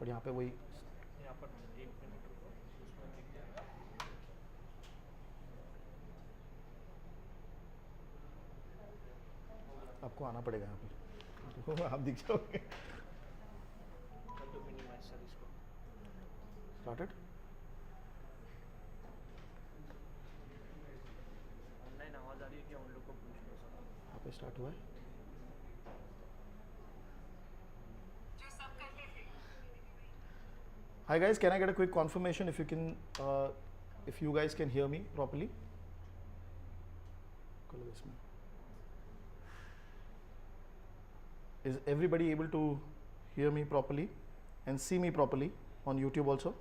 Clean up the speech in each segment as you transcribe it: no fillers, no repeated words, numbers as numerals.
पर यहाँ पे वही यहाँ पर 1 मिनट रुको, उसमें लिख दिया। आपको आना पड़ेगा यहाँ पे आप दिख जाओगे। कर दो मिनिमाइज सर इसको। स्टार्टेड। ऑनलाइन आवाज़ आ रही है क्या, उन लोग को पूछ लो सर। यहाँ पे स्टार्ट हुआ है। Hi guys, can I get a quick confirmation if you can, if you guys can hear me properly? Is everybody able to hear me properly and see me properly on YouTube also?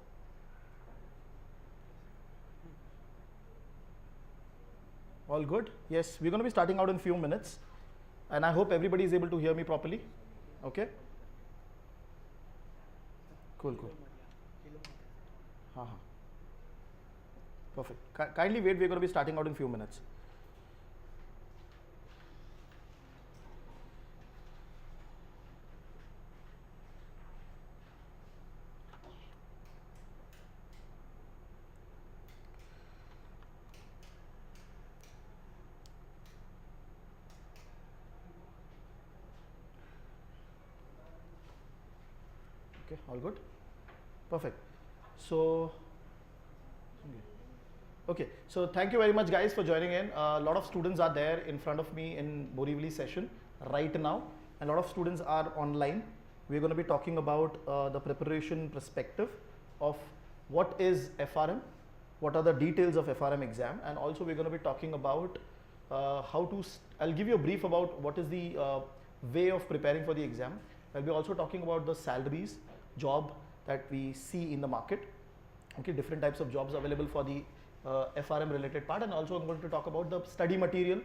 All good? Yes, we're going to be starting out in few minutes and I hope everybody is able to hear me properly. Okay? Cool. हाँ. Perfect. Kindly wait, we're going to be starting out in few minutes. Okay, all good? Perfect. So thank you very much guys for joining in. A lot of students are there in front of me in Borivali session right now, and a lot of students are online. We're going to be talking about the preparation perspective of what is FRM, what are the details of FRM exam, and also we're going to be talking about I'll give you a brief about what is the way of preparing for the exam. I'll be also talking about the salaries, job that we see in the market. Okay, different types of jobs available for the FRM related part, and also I'm going to talk about the study material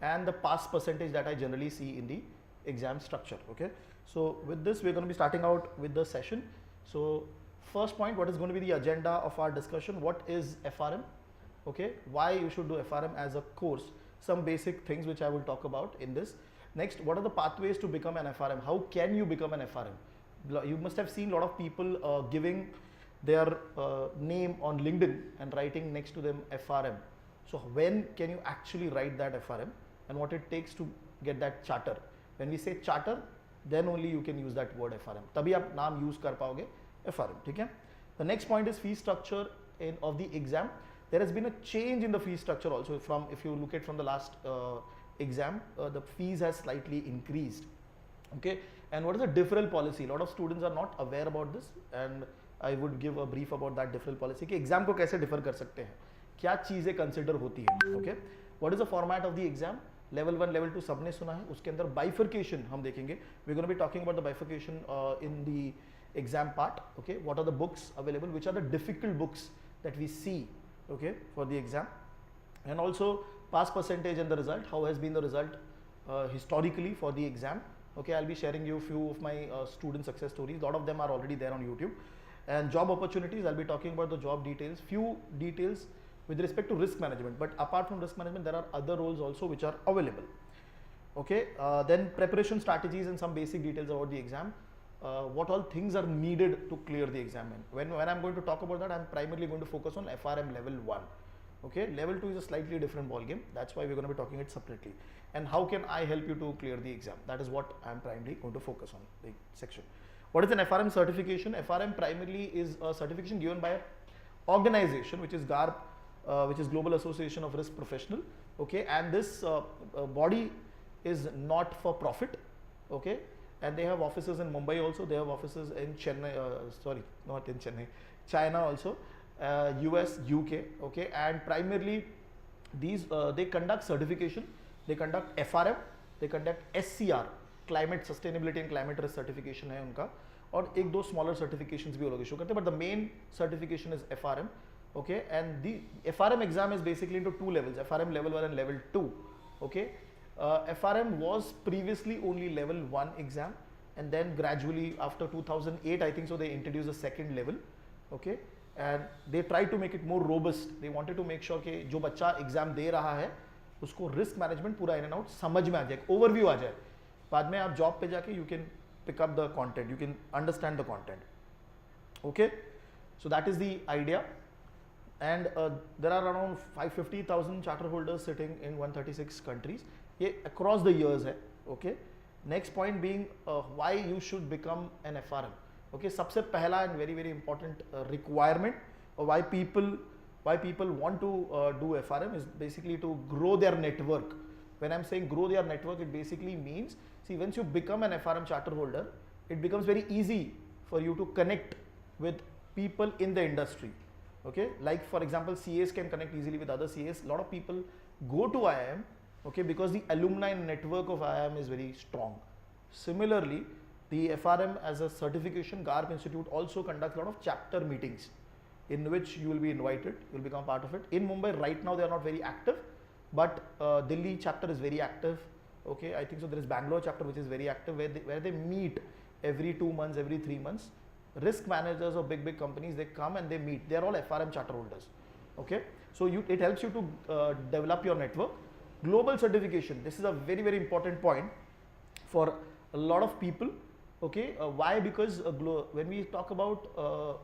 and the pass percentage that I generally see in the exam structure. Okay, so with this we're going to be starting out with the session. So first point, what is going to be the agenda of our discussion? What is FRM? Okay, why you should do FRM as a course, some basic things which I will talk about in this. Next, what are the pathways to become an FRM? How can you become an FRM? You must have seen a lot of people giving their name on LinkedIn and writing next to them FRM. So when can you actually write that FRM and what it takes to get that charter? When we say charter, then only you can use that word FRM. तभी आप नाम use कर पाओगे FRM, ठीक है? The next point is fee structure of the exam. There has been a change in the fee structure also. From, if you look at from the last exam, the fees has slightly increased. Okay, and what is the deferral policy? A lot of students are not aware about this, and I would give a brief about that deferral policy कि exam को कैसे differ कर सकते हैं, क्या चीज़ें consider होती है. Okay, what is the format of the exam? Level 1 level 2 सबने सुना है. उसके अंदर बाइफर्केशन हम देखेंगे. We gonna be talking about the bifurcation in the exam part. Okay, what are the books available, which are the difficult books that we see, okay, for the exam, and also pass percentage and the result, how has been the result historically for the exam. Okay, I'll be sharing you few of my student success stories. A lot of them are already there on YouTube. And job opportunities, I'll be talking about the job details, few details with respect to risk management. But apart from risk management, there are other roles also which are available. Okay, then preparation strategies and some basic details about the exam. What all things are needed to clear the exam. When I'm going to talk about that, I'm primarily going to focus on FRM level 1. Okay, level 2 is a slightly different ball game. That's why we're going to be talking it separately. And how can I help you to clear the exam? That is what I'm primarily going to focus on the section. What is an FRM certification? FRM primarily is a certification given by an organization which is GARP, which is Global Association of Risk Professional. Okay, and this body is not for profit. Okay, and they have offices in Mumbai also. They have offices in Chennai. Sorry, not in Chennai, China also, US, UK. Okay, and primarily these they conduct certification. They conduct FRM. They conduct SCR. Climate sustainability and climate risk certification है उनका, और एक दो smaller certifications भी वो लोग issue करते हैं, but the main certification is FRM. Okay, and the FRM exam is basically into two levels, FRM level 1 and level 2. Okay, FRM was previously only level 1 exam, and then gradually after 2008 I think so they introduced a second level. Okay, and they tried to make it more robust. They wanted to make sure कि जो बच्चा exam दे रहा है उसको risk management पूरा in and out समझ में आ जाए, ओवरव्यू आ जाए. बाद में आप जॉब पे जाके you can pick up the content, you can understand the content. Okay, so that is the idea. And there are around 550,000 charter holders sitting in 136 countries across the years. Okay, next point being why you should become an FRM. Okay, सबसे पहला and very important requirement why people want to do FRM is basically to grow their network. When I'm saying grow their network, it basically means, see, once you become an FRM charter holder, it becomes very easy for you to connect with people in the industry. Okay, like for example, CAs can connect easily with other CAs. A lot of people go to IIM, okay, because the alumni network of IIM is very strong. Similarly, the FRM as a certification, GARP Institute also conducts a lot of chapter meetings in which you will be invited, you will become part of it. In Mumbai right now they are not very active, but Delhi chapter is very active. Okay, I think so. There is Bangalore chapter which is very active, where they meet every 2 months, every 3 months. Risk managers of big companies, they come and they meet. They are all FRM charter holders. Okay, so it helps you to develop your network. Global certification, this is a very important point for a lot of people. Okay, why? Because when we talk about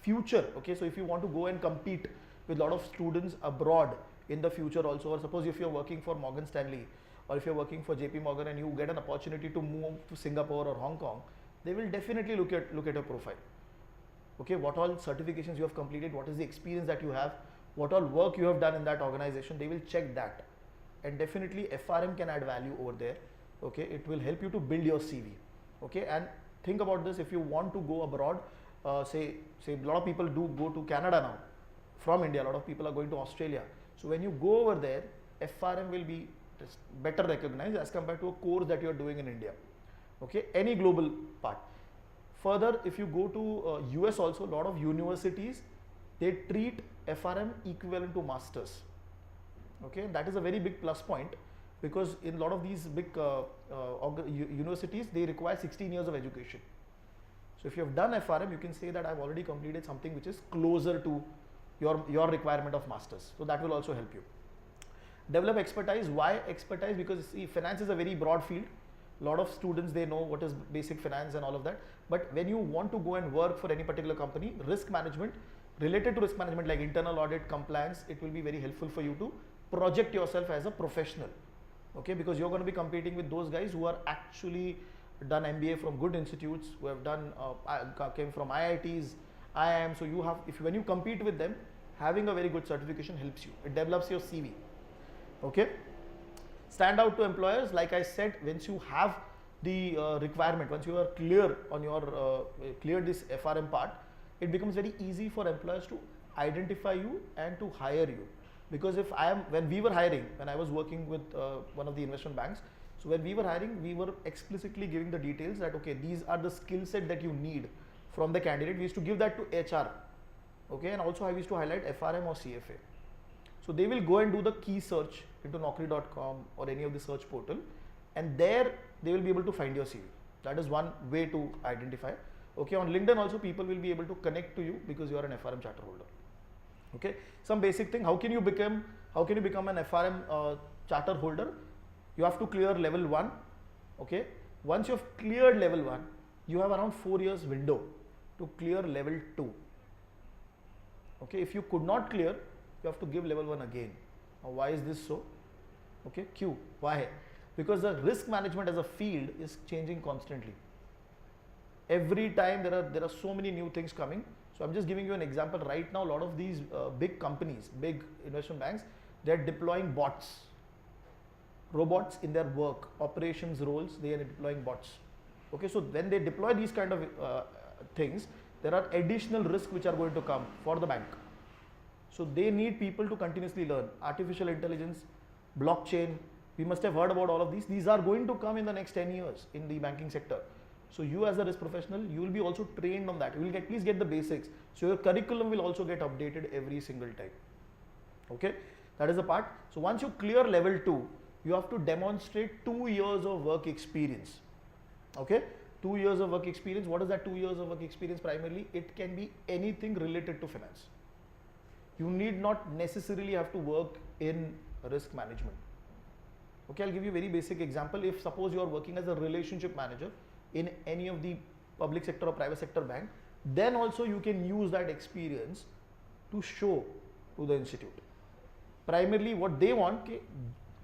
future, okay, so if you want to go and compete with a lot of students abroad in the future also, or suppose if you're working for Morgan Stanley or if you're working for JP Morgan and you get an opportunity to move to Singapore or Hong Kong, they will definitely look at your profile. Okay, what all certifications you have completed, what is the experience that you have, what all work you have done in that organization, they will check that. And definitely FRM can add value over there. Okay, it will help you to build your CV. Okay, and think about this, if you want to go abroad, say a lot of people do go to Canada now from India, a lot of people are going to Australia. So when you go over there, FRM will be better recognized as compared to a course that you are doing in India. Okay, any global part. Further, if you go to US also, a lot of universities, they treat FRM equivalent to masters. Okay, that is a very big plus point, because in a lot of these big universities, they require 16 years of education. So if you have done FRM, you can say that I've already completed something which is closer to your requirement of masters. So that will also help you. Develop expertise. Why expertise? Because see, finance is a very broad field. A lot of students, they know what is basic finance and all of that. But when you want to go and work for any particular company, risk management, related to risk management like internal audit, compliance, it will be very helpful for you to project yourself as a professional. Okay, because you're going to be competing with those guys who are actually done MBA from good institutes, who have done came from IITs, IIM. So you have, when you compete with them, having a very good certification helps you. It develops your CV. Okay, stand out to employers. Like I said, once you have the requirement, once you are clear on your clear this FRM part, it becomes very easy for employers to identify you and to hire you. Because when we were hiring, when I was working with one of the investment banks, so when we were hiring, we were explicitly giving the details that okay, these are the skill set that you need from the candidate. We used to give that to HR. Okay, and also I used to highlight FRM or CFA. So they will go and do the key search into Naukri.com or any of the search portal, and there they will be able to find your CV. That is one way to identify. Okay, on LinkedIn also people will be able to connect to you because you are an FRM charter holder. Okay, some basic thing. How can you become an FRM charter holder? You have to clear level 1. Okay, once you have cleared level 1, you have around 4 years window to clear level 2. Okay, if you could not clear, you have to give level 1 again. Now, why is this so? Okay, Q. Why? Because the risk management as a field is changing constantly. Every time there are so many new things coming. So I'm just giving you an example. Right now, a lot of these big companies, big investment banks, they're deploying bots, robots in their work, operations roles, they are deploying bots. Okay, so when they deploy these kind of things, there are additional risks which are going to come for the bank. So they need people to continuously learn. Artificial intelligence, blockchain, we must have heard about all of these. These are going to come in the next 10 years in the banking sector. So you as a risk professional, you will be also trained on that. You will at least get the basics. So your curriculum will also get updated every single time. Okay, that is the part. So once you clear level 2, you have to demonstrate 2 years of work experience. Okay, 2 years of work experience. What is that 2 years of work experience primarily? It can be anything related to finance. You need not necessarily have to work in risk management. Okay, I'll give you a very basic example. If suppose you are working as a relationship manager in any of the public sector or private sector bank, then also you can use that experience to show to the institute. Primarily what they want,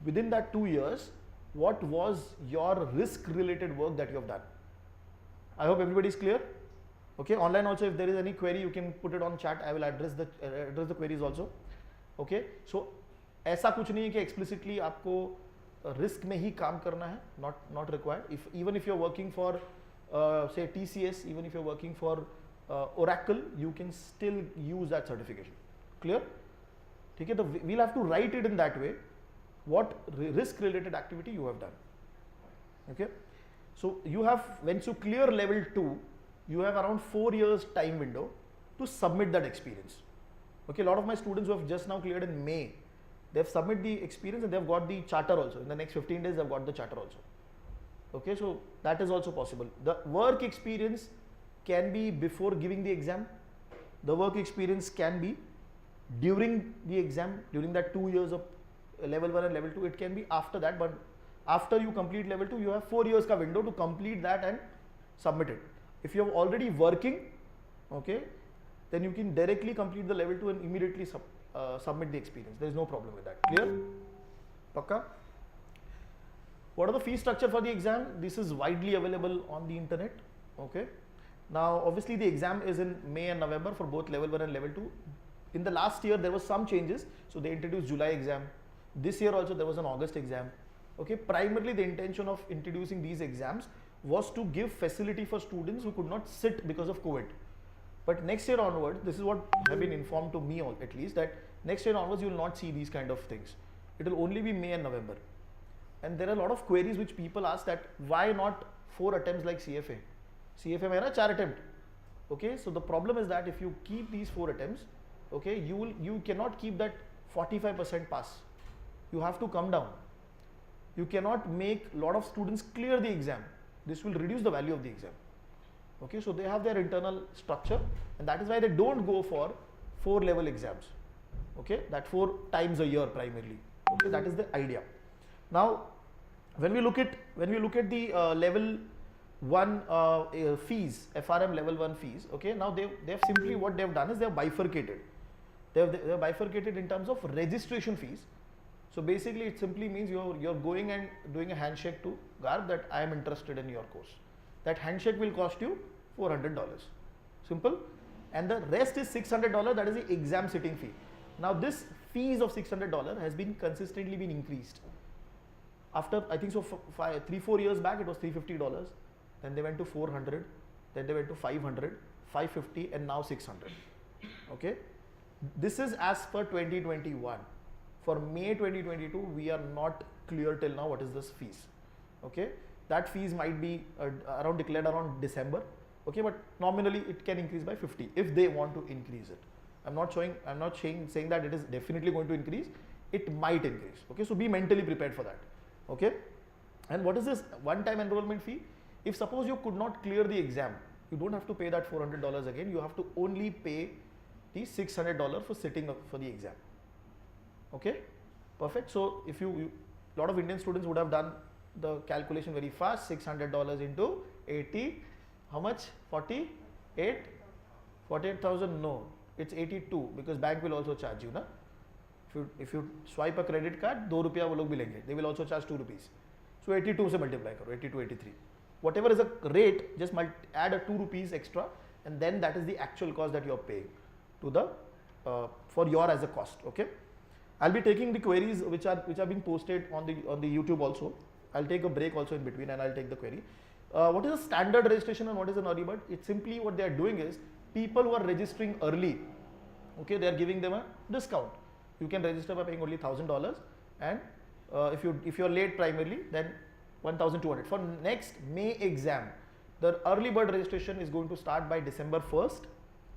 within that 2 years, what was your risk related work that you have done. I hope everybody is clear. Okay, online also if there is any query you can put it on chat, I will address the queries also. Okay, so ऐसा कुछ नहीं है कि explicitly आपको risk में ही काम करना है, not required. Even if you're working for say TCS, even if you're working for Oracle, you can still use that certification. Clear? ठीक है, तो we'll have to write it in that way, what risk related activity you have done. Okay, so you have, once you clear level 2, you have around 4 years time window to submit that experience. Okay, a lot of my students who have just now cleared in May, they have submitted the experience and they have got the charter also. In the next 15 days, they have got the charter also. Okay, so that is also possible. The work experience can be before giving the exam. The work experience can be during the exam, during that 2 years of level 1 and level 2. It can be after that, but after you complete level 2, you have 4 years ka window to complete that and submit it. If you are already working, okay, then you can directly complete the level 2 and immediately submit the experience. There is no problem with that. Clear? Pakka? What are the fee structure for the exam? This is widely available on the internet. Okay. Now, obviously, the exam is in May and November for both level 1 and level 2. In the last year, there was some changes. So they introduced July exam. This year also there was an August exam. Okay. Primarily, the intention of introducing these exams was to give facility for students who could not sit because of COVID. But next year onwards, this is what have been informed to me at least, that next year onwards you will not see these kind of things. It will only be May and November. And there are a lot of queries which people ask that why not 4 attempts like CFA? CFA mein na 4 attempt. Okay, so the problem is that if you keep these 4 attempts, okay, you cannot keep that 45% pass. You have to come down. You cannot make a lot of students clear the exam. This will reduce the value of the exam. Okay, so they have their internal structure, and that is why they don't go for 4 level exams. Okay, that 4 times a year primarily. Okay, that is the idea. Now, when we look at the level 1 fees, FRM level 1 fees. Okay, now they have simply, what they have done is they have bifurcated. They have bifurcated in terms of registration fees. So basically, it simply means you're going and doing a handshake to Garb that I am interested in your course. That handshake will cost you $400. Simple. And the rest is $600. That is the exam sitting fee. Now this fees of $600 has been consistently been increased. After, I think so, 3-4 years back it was $350. Then they went to 400. Then they went to 500, 550, and now 600. Okay. This is as per 2021. For May 2022, we are not clear till now what is this fees. Okay, that fees might be declared around December. Okay, but nominally it can increase by 50 if they want to increase it. I'm not saying that it is definitely going to increase. It might increase. Okay, so be mentally prepared for that. Okay, and what is this one-time enrollment fee? If suppose you could not clear the exam, you don't have to pay that $400 again. You have to only pay the $600 for sitting for the exam. Okay, perfect. So if you lot of Indian students would have done the calculation very fast. $600 into 80, how much? 48,000. No, it's 82 because bank will also charge you, na? If you swipe a credit card, 2 rupiya वो लोग भी लेंगे. They will also charge 2 rupees. So 82 से multiply करो, 82, 83. Whatever is a rate, just add a 2 rupees extra, and then that is the actual cost that you are paying to the for your as a cost. Okay. I'll be taking the queries which are being posted on the YouTube also. I'll take a break also in between and I'll take the query. What is a standard registration and what is an early bird? It's simply what they are doing is people who are registering early, okay, they are giving them a discount. You can register by paying only $1,000, and if you are late primarily, then 1,200. For next May exam, the early bird registration is going to start by December 1st.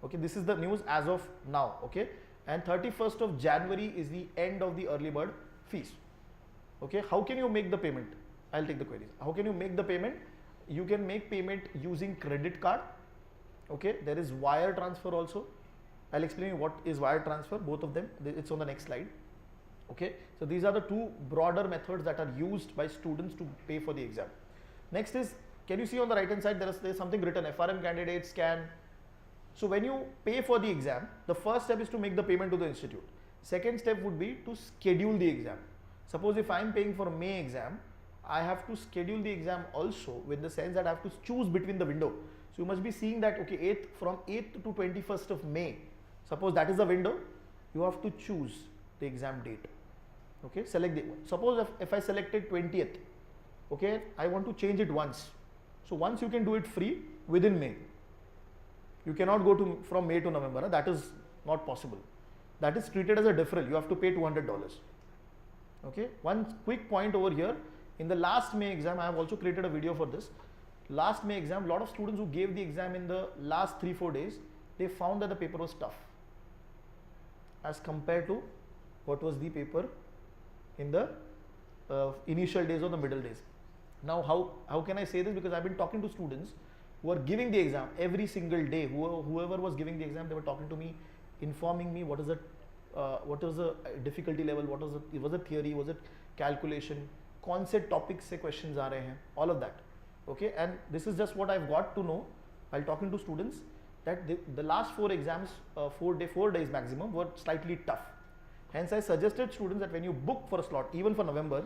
Okay, this is the news as of now. Okay. And 31st of January is the end of the early bird fees. Okay, how can you make the payment? I'll take the queries. How can you make the payment? You can make payment using credit card. Okay, there is wire transfer also. I'll explain you what is wire transfer, both of them. It's on the next slide. Okay, so these are the 2 broader methods that are used by students to pay for the exam. Next is, can you see on the right hand side, there's something written, FRM candidates can So when you pay for the exam, the first step is to make the payment to the institute. Second step would be to schedule the exam. Suppose if I am paying for May exam, I have to schedule the exam also, with the sense that I have to choose between the window. So you must be seeing that, okay, 8th, from 8th to 21st of May, suppose that is the window, you have to choose the exam date. Okay, select the, suppose if I selected 20th, okay, I want to change it once. So once you can do it free within May. You cannot go to from May to November, that is not possible. That is treated as a deferral, you have to pay $200. Okay, one quick point over here, in the last May exam, I have also created a video for this. Last May exam, lot of students who gave the exam in the last 3-4 days, they found that the paper was tough as compared to what was the paper in the initial days or the middle days. Now how can I say this? Because I've been talking to students who are giving the exam every single day. Whoever was giving the exam, they were talking to me, informing me what is the difficulty level, was it theory, was it calculation, कौन से topics से questions आ रहे हैं, all of that. Okay, and this is just what I've got to know while talking to students, that the last 4 exams, 4 days maximum, were slightly tough. Hence I suggested students that when you book for a slot, even for November,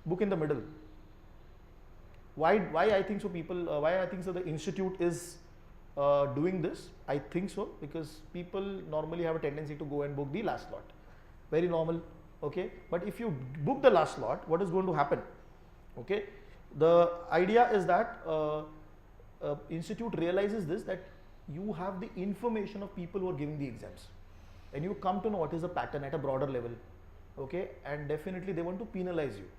book in the middle. Why I think so why I think so the institute is doing this? I think so because people normally have a tendency to go and book the last slot. Very normal, okay? But if you book the last slot, what is going to happen? Okay, the idea is that institute realizes this, that you have the information of people who are giving the exams, and you come to know what is the pattern at a broader level, okay? And definitely they want to penalize you.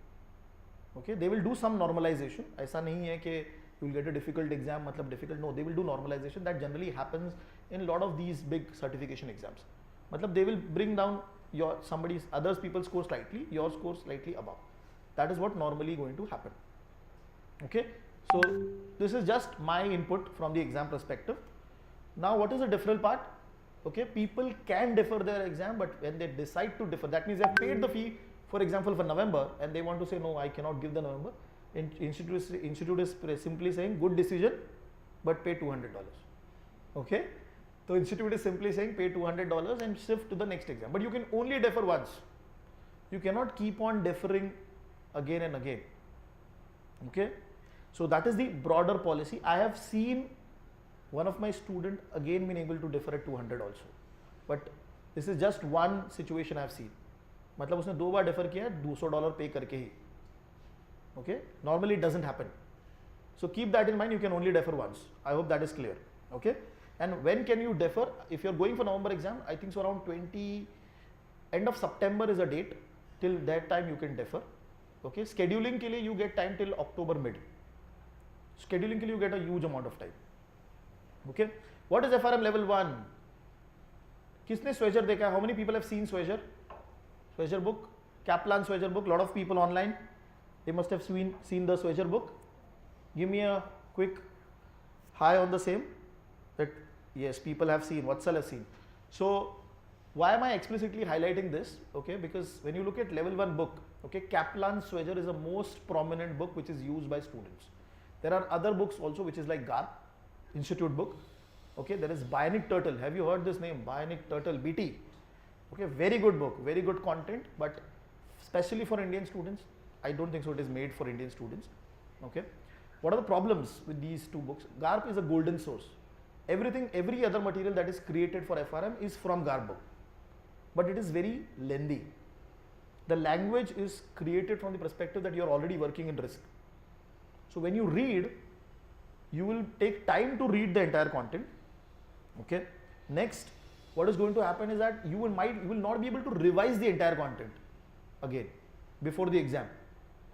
Okay, they will do some normalization. ऐसा नहीं है कि you will get a difficult exam, मतलब difficult. No, they will do normalization. That generally happens in a lot of these big certification exams. मतलब they will bring down your others people's score slightly, your score slightly above. That is what normally going to happen. Okay, so this is just my input from the exam perspective. Now, what is the deferral part? Okay, people can defer their exam, but when they decide to defer, that means they have paid the fee, for example, for November, and they want to say, no, I cannot give the November. Institute is simply saying, good decision, but pay $200. Okay, so institute is simply saying, pay $200 and shift to the next exam. But you can only defer once. You cannot keep on deferring again and again. Okay, so that is the broader policy. I have seen one of my student again been able to defer at 200 also, but this is just one situation I have seen. मतलब उसने 2 बार defer किया $200 पे करके ही. Okay, normally it doesn't happen. So keep that in mind. You can only defer once. I hope that is clear. Okay, and when can you defer? If you are going for November exam, I think so around end of September is a date. Till that time you can defer. Okay, scheduling के लिए you get time till October mid. Scheduling के लिए you get a huge amount of time. Okay, what is FRM level 1? किसने Swagger देखा? How many people have seen Swagger? Swagger book, Kaplan Swagger book. Lot of people online, they must have seen the Swagger book. Give me a quick hi on the same. That yes, people have seen. Vatsal has seen. So why am I explicitly highlighting this? Okay, because when you look at level 1 book, okay, Kaplan Swagger is the most prominent book which is used by students. There are other books also which is like GARP, Institute book. Okay, there is Bionic Turtle. Have you heard this name? Bionic Turtle, BT. Okay, very good book, very good content, but especially for Indian students, I don't think so it is made for Indian students. Okay, what are the problems with these 2 books? GARP is a golden source. Every other material that is created for FRM is from GARP book, but it is very lengthy. The language is created from the perspective that you are already working in risk. So when you read, you will take time to read the entire content. Okay, next, what is going to happen is that you will not be able to revise the entire content again before the exam.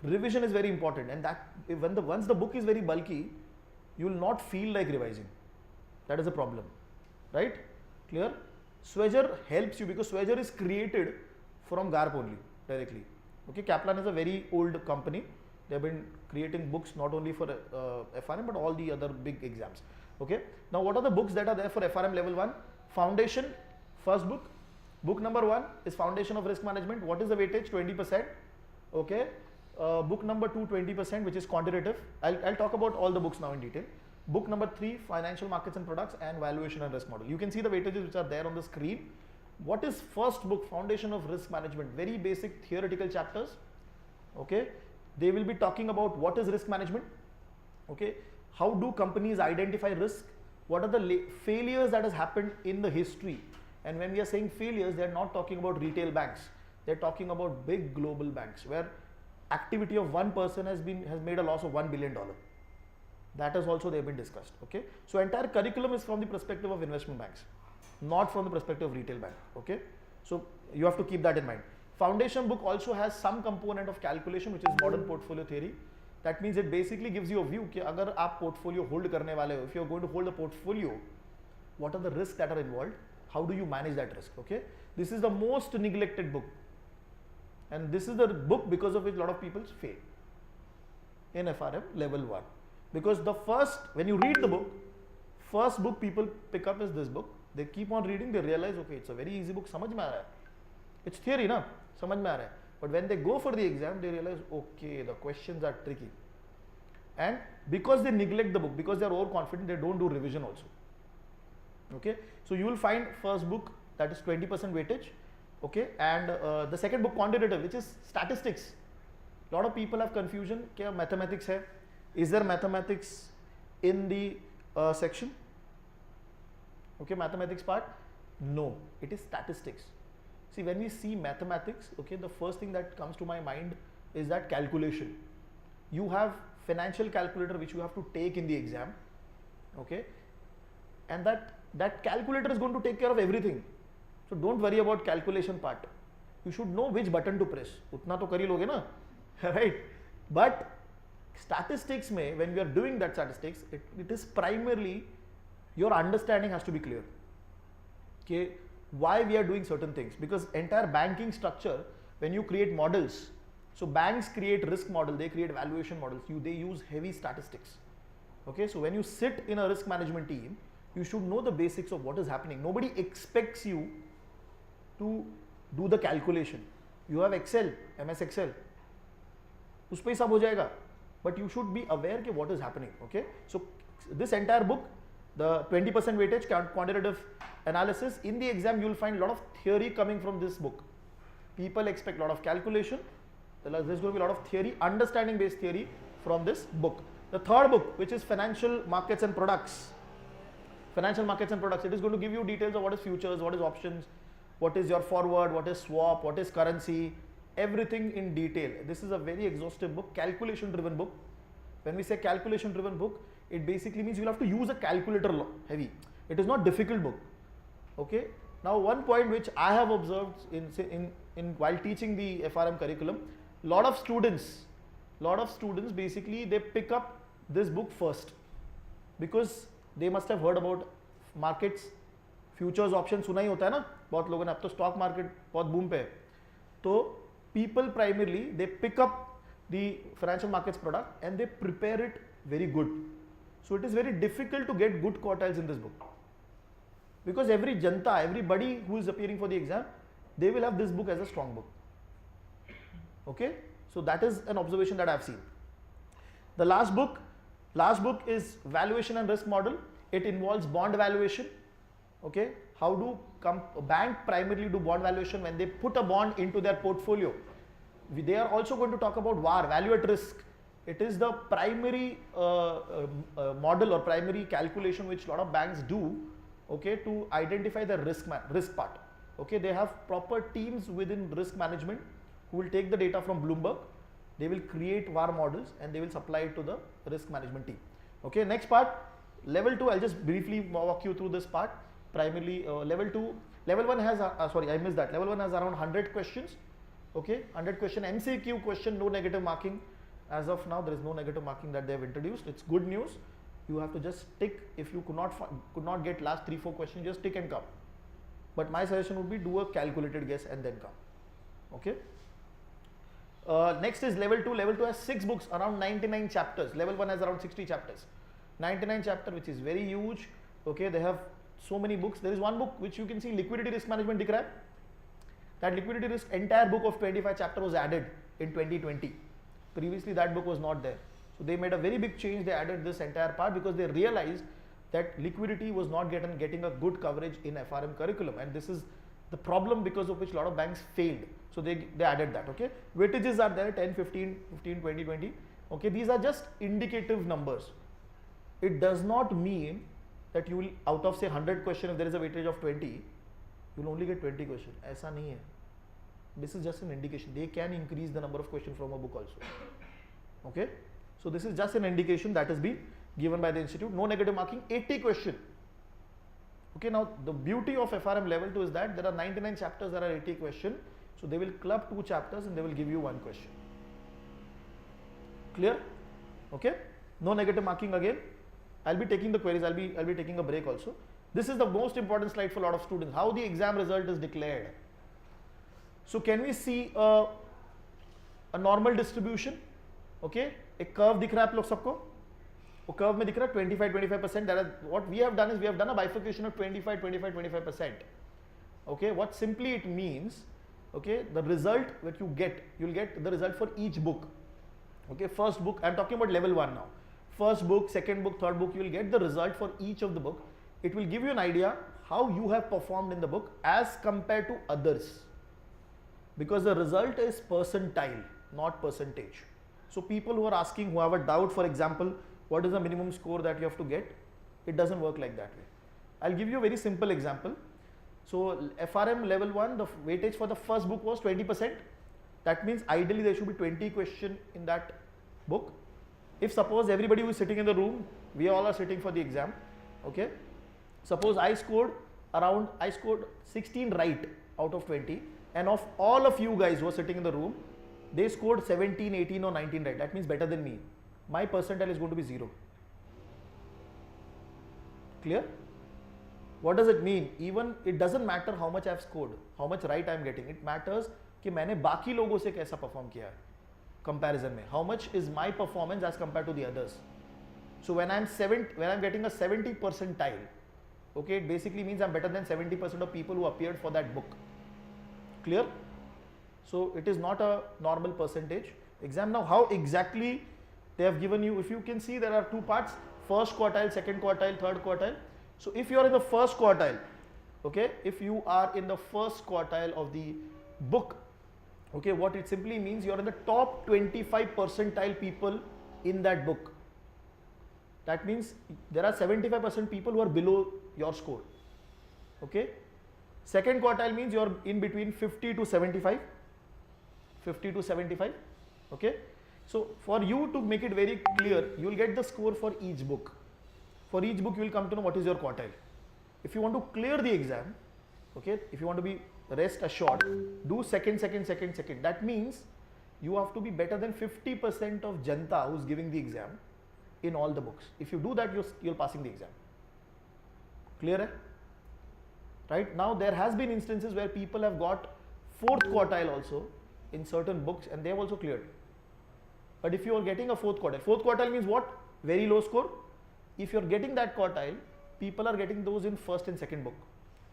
Revision is very important, and that once the book is very bulky, you will not feel like revising. That is a problem, right? Clear? Swagger helps you because Swagger is created from GARP only directly. Okay, Kaplan is a very old company. They have been creating books not only for FRM but all the other big exams. Okay, now what are the books that are there for FRM level 1? Foundation, first book. Book number 1 is Foundation of Risk Management. What is the weightage? 20%. Okay, book number 2, 20%, which is quantitative. I'll talk about all the books now in detail. Book number 3, Financial Markets and Products and Valuation and Risk Model. You can see the weightages which are there on the screen. What is first book? Foundation of Risk Management. Very basic theoretical chapters. Okay. They will be talking about what is risk management. Okay. How do companies identify risk? What are the failures that has happened in the history? And when we are saying failures, they are not talking about retail banks. They are talking about big global banks where activity of one person has made a loss of $1 billion. That has also they have been discussed. Okay. So entire curriculum is from the perspective of investment banks, not from the perspective of retail bank. Okay. So you have to keep that in mind. Foundation book also has some component of calculation, which is modern portfolio theory. That means it basically gives you a view कि अगर आप portfolio hold करने वाले हो, if you are going to hold a portfolio, what are the risks that are involved? How do you manage that risk? Okay, this is the most neglected book, and this is the book because of which a lot of people fail in FRM level 1. Because the first, when you read the book, first book people pick up is this book. They keep on reading, they realize, okay, it's a very easy book, समझ में आ रहा है. It's theory ना, समझ में आ रहा है. But when they go for the exam, they realize, okay, the questions are tricky. And because they neglect the book, because they are overconfident, they don't do revision also. Okay, so you will find first book that is 20% weightage. Okay, and the second book, quantitative, which is statistics. A lot of people have confusion. क्या mathematics है? Is there mathematics in the section? Okay, mathematics part? No, it is statistics. See, when we see mathematics, okay, the first thing that comes to my mind is that calculation. You have financial calculator which you have to take in the exam, okay, and that calculator is going to take care of everything. So don't worry about calculation part. You should know which button to press. उतना तो कर ही लोगे ना, right? But statistics में, when we are doing that statistics, it is primarily your understanding has to be clear. Okay, why we are doing certain things, because entire banking structure, when you create models, so banks create risk model, they create valuation models, they use heavy statistics. Okay, so when you sit in a risk management team, you should know the basics of what is happening. Nobody expects you to do the calculation. You have Excel, MS Excel, उस पे ही सब हो जाएगा, but you should be aware कि what is happening. Okay, so this entire book, the 20% weightage, quantitative analysis, in the exam you will find a lot of theory coming from this book. People expect a lot of calculation. There's going to be a lot of theory, understanding based theory from this book. The third book, which is Financial Markets and Products. Financial Markets and Products, it is going to give you details of what is futures, what is options, what is your forward, what is swap, what is currency, everything in detail. This is a very exhaustive book, calculation driven book. When we say calculation driven book, it basically means you'll have to use a calculator heavy. It is not difficult book. Okay. Now one point which I have observed in while teaching the FRM curriculum, lot of students basically they pick up this book first because they must have heard about markets, futures, options सुना ही होता है ना बहुत लोगों ने. अब तो stock market बहुत boom पे है. तो people primarily they pick up the financial markets product and they prepare it very good. So it is very difficult to get good quartiles in this book because every janta, everybody who is appearing for the exam, they will have this book as a strong book. Okay, so that is an observation that I have seen. The last book is Valuation and Risk Model. It involves bond valuation. Okay, how do bank primarily do bond valuation when they put a bond into their portfolio? They are also going to talk about VAR, value at risk. It is the primary model or primary calculation which a lot of banks do, okay, to identify the risk part. Okay, they have proper teams within risk management who will take the data from Bloomberg. They will create VAR models and they will supply it to the risk management team. Okay, next part, level 2. I'll just briefly walk you through this part. Primarily level 2, level 1 has sorry, I missed that. Level 1 has around 100 questions. Okay, 100 question MCQ question, no negative marking. As of now, there is no negative marking that they have introduced. It's good news. You have to just tick. If you could not get last 3-4 questions, just tick and come. But my suggestion would be do a calculated guess and then come. Okay. Next is level 2. Level 2 has 6 books, around 99 chapters. Level 1 has around 60 chapters. 99 chapter, which is very huge. Okay, they have so many books. There is one book which you can see, liquidity risk management dikh raha hai. That liquidity risk entire book of 25 chapter was added in 2020. Previously that book was not there. So they made a very big change. They added this entire part because they realized that liquidity was not getting a good coverage in FRM curriculum, and this is the problem because of which a lot of banks failed. So they added that. Okay, weightages are there, 10, 15, 15, 20, 20. Okay, these are just indicative numbers. It does not mean that you will, out of say 100 question, if there is a weightage of 20, you will only get 20 question. ऐसा नहीं है. This is just an indication. They can increase the number of questions from a book also. Okay, so this is just an indication that has been given by the institute. No negative marking, 80 question. Okay, now the beauty of FRM level 2 is that there are 99 chapters, there are 80 question. So they will club 2 chapters and they will give you 1 question. Clear? Okay, no negative marking again. I'll be taking the queries. I'll be taking a break also. This is the most important slide for a lot of students. How the exam result is declared. So can we see a normal distribution? Okay, एक curve दिख रहा है आप लोग सबको? वो curve में दिख रहा है 25%. That is what we have done is we have done a bifurcation of 25%. Okay, what simply it means, okay, the result that you get, you'll get the result for each book. Okay, first book, I'm talking about level 1 now. First book, second book, third book, you will get the result for each of the book. It will give you an idea how you have performed in the book as compared to others. Because the result is percentile, not percentage. So people who are asking, who have a doubt, for example, what is the minimum score that you have to get? It doesn't work like that way. I'll give you a very simple example. So FRM level 1, the weightage for the first book was 20%. That means ideally there should be 20 questions in that book. If suppose everybody who is sitting in the room, we all are sitting for the exam, okay. Suppose I scored 16 right out of 20, and of all of you guys who are sitting in the room, they scored 17, 18 or 19 right. That means better than me. My percentile is going to be 0. Clear? What does it mean? Even it doesn't matter how much I have scored, how much right I am getting. It matters कि मैंने बाकी लोगों से कैसा perform किया है. Comparison में, how much is my performance as compared to the others? So when I'm getting a 70 percentile, okay, it basically means I'm better than 70% of people who appeared for that book. Clear? So it is not a normal percentage exam. Now how exactly they have given you, if you can see there are 2 parts, first quartile, second quartile, third quartile. So if you are in the first quartile, okay, if you are in the first quartile of the book, okay, what it simply means, you are in the top 25 percentile people in that book. That means there are 75% people who are below your score. Okay. Second quartile means you are in between 50 to 75. 50 to 75. Okay. So for you to make it very clear, you will get the score for each book. For each book you will come to know what is your quartile. If you want to clear the exam, okay, if you want to be rest assured, do second. That means you have to be better than 50% of Janta who's giving the exam in all the books. If you do that, you're passing the exam. Clear? Hai? Right? Now there has been instances where people have got 4th quartile also in certain books and they have also cleared. But if you are getting a 4th quartile means what? Very low score. If you're getting that quartile, people are getting those in first and second book.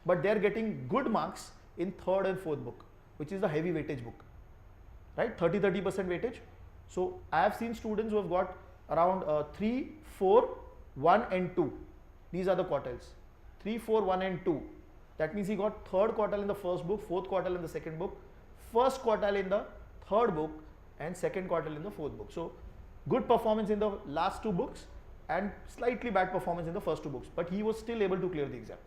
But they're getting good marks in third and fourth book, which is the heavy weightage book, right? 30% weightage. So I have seen students who have got around 3, 4, 1 and 2. These are the quartiles. 3, 4, 1 and 2. That means he got third quartile in the first book, fourth quartile in the second book, first quartile in the third book and second quartile in the fourth book. So good performance in the last 2 books and slightly bad performance in the first 2 books, but he was still able to clear the exam.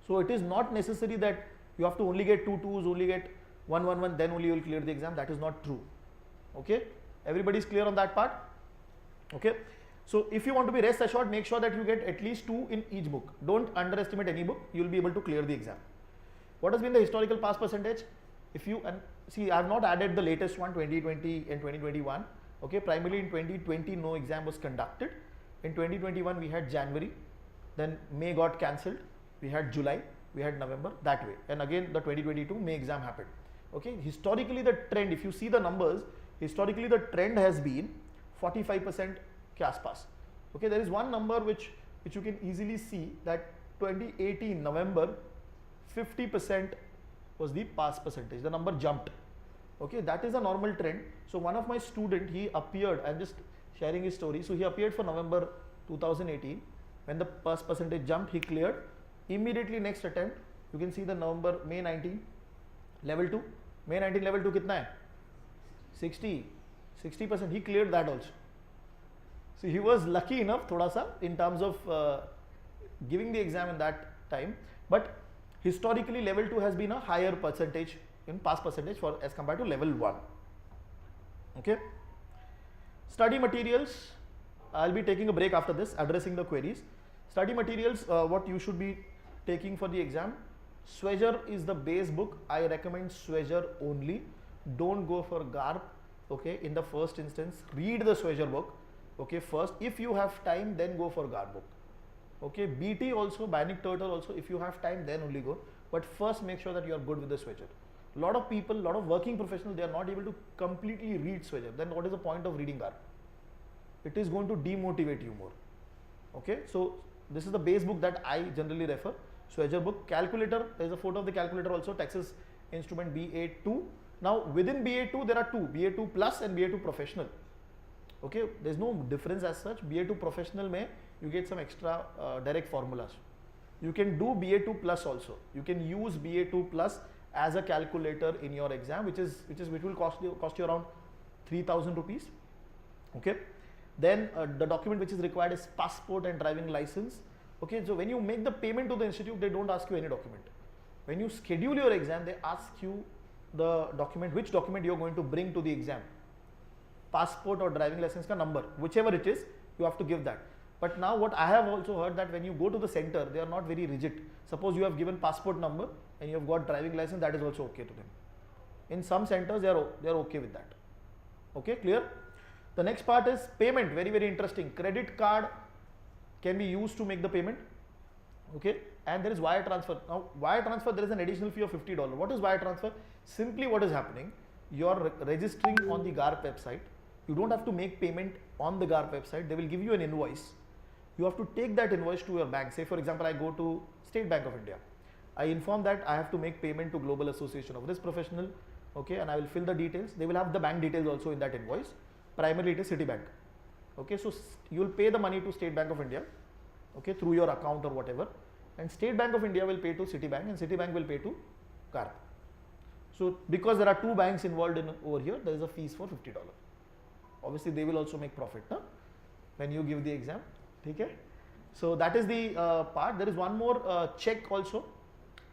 So it is not necessary that you have to only get 2 2s, only get 1 1 1, then only you will clear the exam. That is not true. Okay, everybody is clear on that part. Okay, so if you want to be rest assured, make sure that you get at least 2 in each book. Don't underestimate any book. You will be able to clear the exam. What has been the historical pass percentage? If you see, I have not added the latest one, 2020 and 2021. Okay, primarily in 2020 no exam was conducted. In 2021 we had January, then May got cancelled. We had July, we had November, that way, and again the 2022 May exam happened. Okay, historically the trend, if you see the numbers, historically the trend has been 45% ke aaspaas. Okay, there is one number which you can easily see, that 2018 November 50% was the pass percentage. The number jumped. Okay, that is a normal trend. So one of my student, he appeared, I'm just sharing his story. So he appeared for November 2018. When the pass percentage jumped, he cleared. Immediately next attempt, you can see the November, May 19, level 2. May 19 level 2 कितना है? 60%. He cleared that also. So he was lucky enough thoda sa in terms of giving the exam in that time. But historically level 2 has been a higher percentage in pass percentage for as compared to level 1. Okay. Study materials, I'll be taking a break after this, addressing the queries. Study materials, what you should be taking for the exam. Swagger is the base book. I recommend Swagger only. Don't go for GARP. Okay, in the first instance, read the Swagger book. Okay, first, if you have time, then go for GARP book. Okay, BT also, Bionic Turtle also, if you have time, then only go. But first, make sure that you are good with the Swagger. A lot of people, a lot of working professionals, they are not able to completely read Swagger. Then what is the point of reading GARP? It is going to demotivate you more. Okay, so this is the base book that I generally refer. Swagger book. Calculator, there is a photo of the calculator also, Texas Instrument BA2. Now within BA2 there are two, BA2 plus and BA2 professional. Okay, there is no difference as such. BA2 professional may you get some extra direct formulas. You can do BA2 plus also. You can use BA2 plus as a calculator in your exam, which will cost you around 3,000 rupees. Okay. Then the document which is required is passport and driving license. Okay, so when you make the payment to the institute, they don't ask you any document. When you schedule your exam, they ask you the document, which document you are going to bring to the exam. Passport or driving license ka number, whichever it is, you have to give that. But now what I have also heard that when you go to the center, they are not very rigid. Suppose you have given passport number and you have got driving license, that is also okay to them. In some centers, they are okay with that. Okay, clear? The next part is payment. Very, very interesting. Credit card can be used to make the payment. Okay, and there is wire transfer. Now, wire transfer, there is an additional fee of $50. What is wire transfer? Simply what is happening, you are registering on the GARP website. You don't have to make payment on the GARP website. They will give you an invoice. You have to take that invoice to your bank. Say for example, I go to State Bank of India. I inform that I have to make payment to Global Association of Risk Professional. Okay, and I will fill the details. They will have the bank details also in that invoice. Primarily it is Citibank. Okay, so you will pay the money to State Bank of India, okay, through your account or whatever, and State Bank of India will pay to Citibank and Citibank will pay to GARP. So because there are two banks involved in over here, there is a fees for $50. Obviously they will also make profit when you give the exam. Okay? So that is the part. There is one more check also,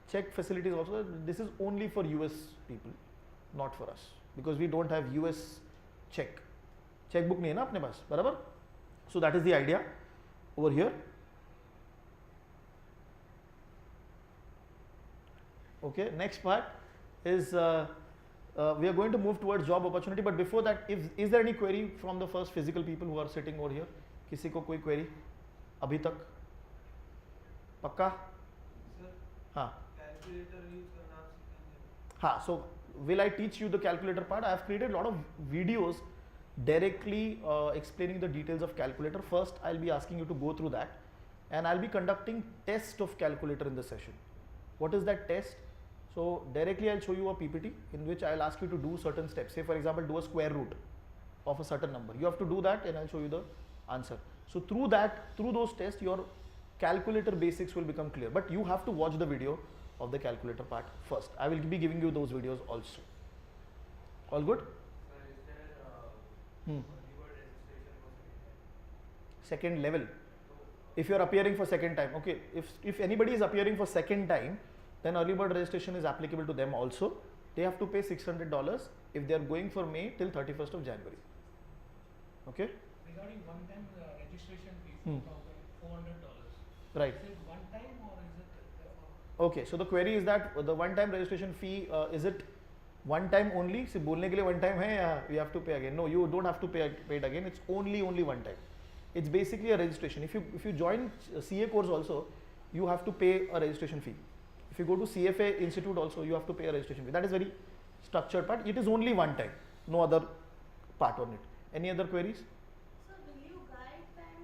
check facilities also. This is only for US people, not for us, because we don't have US check. Checkbook nahi hai na apne paas, barabar? So that is the idea over here. Okay, next part is we are going to move towards job opportunity, but before that, is there any query from the first physical people who are sitting over here? किसी को कोई query अभी तक? पक्का? Sir, हाँ. calculator use करना आप सीखेंगे? हाँ. So will I teach you the calculator part? I have created a lot of videos directly explaining the details of calculator. First, I'll be asking you to go through that, and I'll be conducting test of calculator in the session. What is that test? So directly I'll show you a PPT in which I'll ask you to do certain steps. Say for example, do a square root of a certain number. You have to do that and I'll show you the answer. So through those tests, your calculator basics will become clear. But you have to watch the video of the calculator part first. I will be giving you those videos also. All good? Sir, is there Hmm. keyword registration for Second level. If you are appearing for second time, okay. If anybody is appearing for second time, then early bird registration is applicable to them also. They have to pay $600 if they are going for May till 31st of January. Okay. regarding one-time registration fee, Hmm. $400. Right. Is it one time or is it? Okay. So the query is that the one-time registration fee is it one time only? See, बोलने के लिए one time है या you have to pay again? No, you don't have to pay it again. It's only one time. It's basically a registration. If you join CA course also, you have to pay a registration fee. If you go to CFA Institute also, you have to pay a registration fee. That is very structured part. It is only one time, no other part on it. Any other queries? So will you guide them,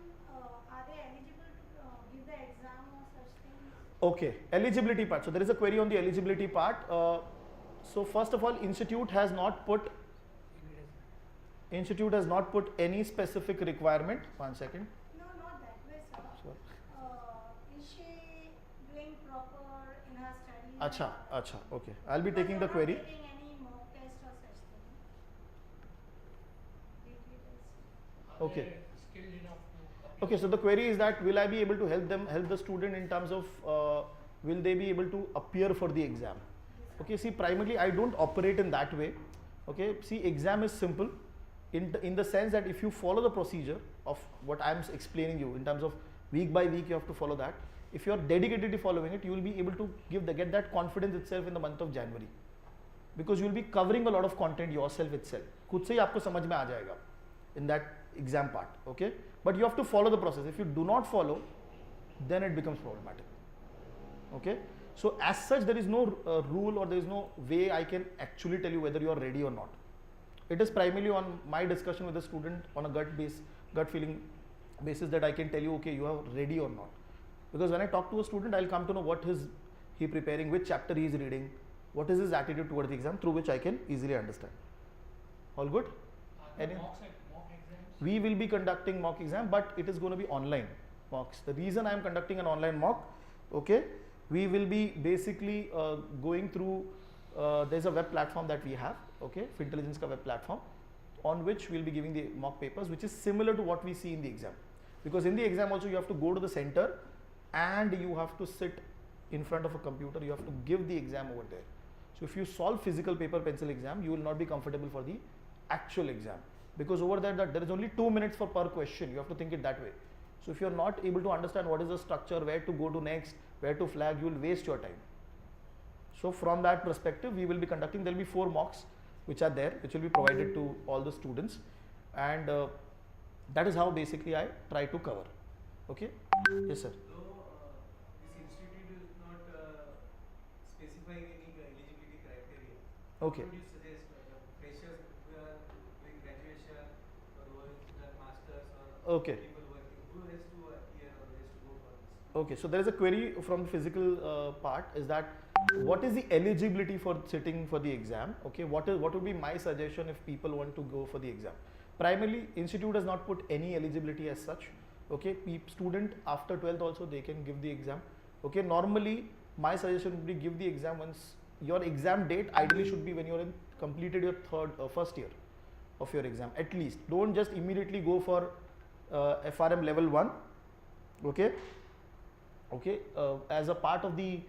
are they eligible to give the exam or such things? Okay, eligibility part. So there is a query on the eligibility part. So first of all, institute has not put any specific requirement. 1 second. No, not that way, sir. Sure. Is she doing proper in her studies? Acha, okay. I'll be Because taking you're the not query. taking any mock test or such thing. Weekly test. Are Okay. they skilled enough to appear? Okay, so the query is that will I be able to help the student in terms of will they be able to appear for the exam? Okay, see, primarily I don't operate in that way. Okay, see, exam is simple in the sense that if you follow the procedure of what I'm explaining you in terms of week by week, you have to follow that. If you are dedicatedly following it, you will be able to get that confidence itself in the month of January, because you will be covering a lot of content yourself itself. खुद से ही आपको समझ में आ जाएगा in that exam part. Okay, but you have to follow the process. If you do not follow, then it becomes problematic. Okay, so as such there is no rule or there is no way I can actually tell you whether you are ready or not. It is primarily on my discussion with the student on a gut feeling basis that I can tell you, okay, you are ready or not. Because when I talk to a student, I'll come to know what is he preparing, which chapter he is reading, what is his attitude towards the exam, through which I can easily understand. All good? Are there Any- mock exams? We will be conducting mock exam, but it is going to be online mocks. The reason I am conducting an online mock, okay, we will be basically going through, there's a web platform that we have, okay, Fintelligence ka web platform, on which we'll be giving the mock papers, which is similar to what we see in the exam. Because in the exam also you have to go to the center and you have to sit in front of a computer, you have to give the exam over there. So if you solve physical paper pencil exam, you will not be comfortable for the actual exam, because over there there is only 2 minutes for per question. You have to think it that way. So if you are not able to understand what is the structure, where to go to next, where to flag, you will waste your time. So from that perspective, we will be conducting, there will be 4 mocks which are there, which will be provided to all the students, and that is how basically I try to cover. Okay. Yes, sir. Though this institute is not specifying any eligibility criteria, Okay. what would you suggest freshers who are doing graduation or who have done masters or Okay. people working, who has to appear or has to go for this? Okay, so there is a query from the physical part, is that what is the eligibility for sitting for the exam? Okay, what would be my suggestion if people want to go for the exam? Primarily, institute does not put any eligibility as such. Okay, student after 12th also they can give the exam. Okay, normally my suggestion would be give the exam once your exam date ideally should be when you're in completed your first year of your exam at least. Don't just immediately go for FRM level 1. Okay. Okay, as a part of the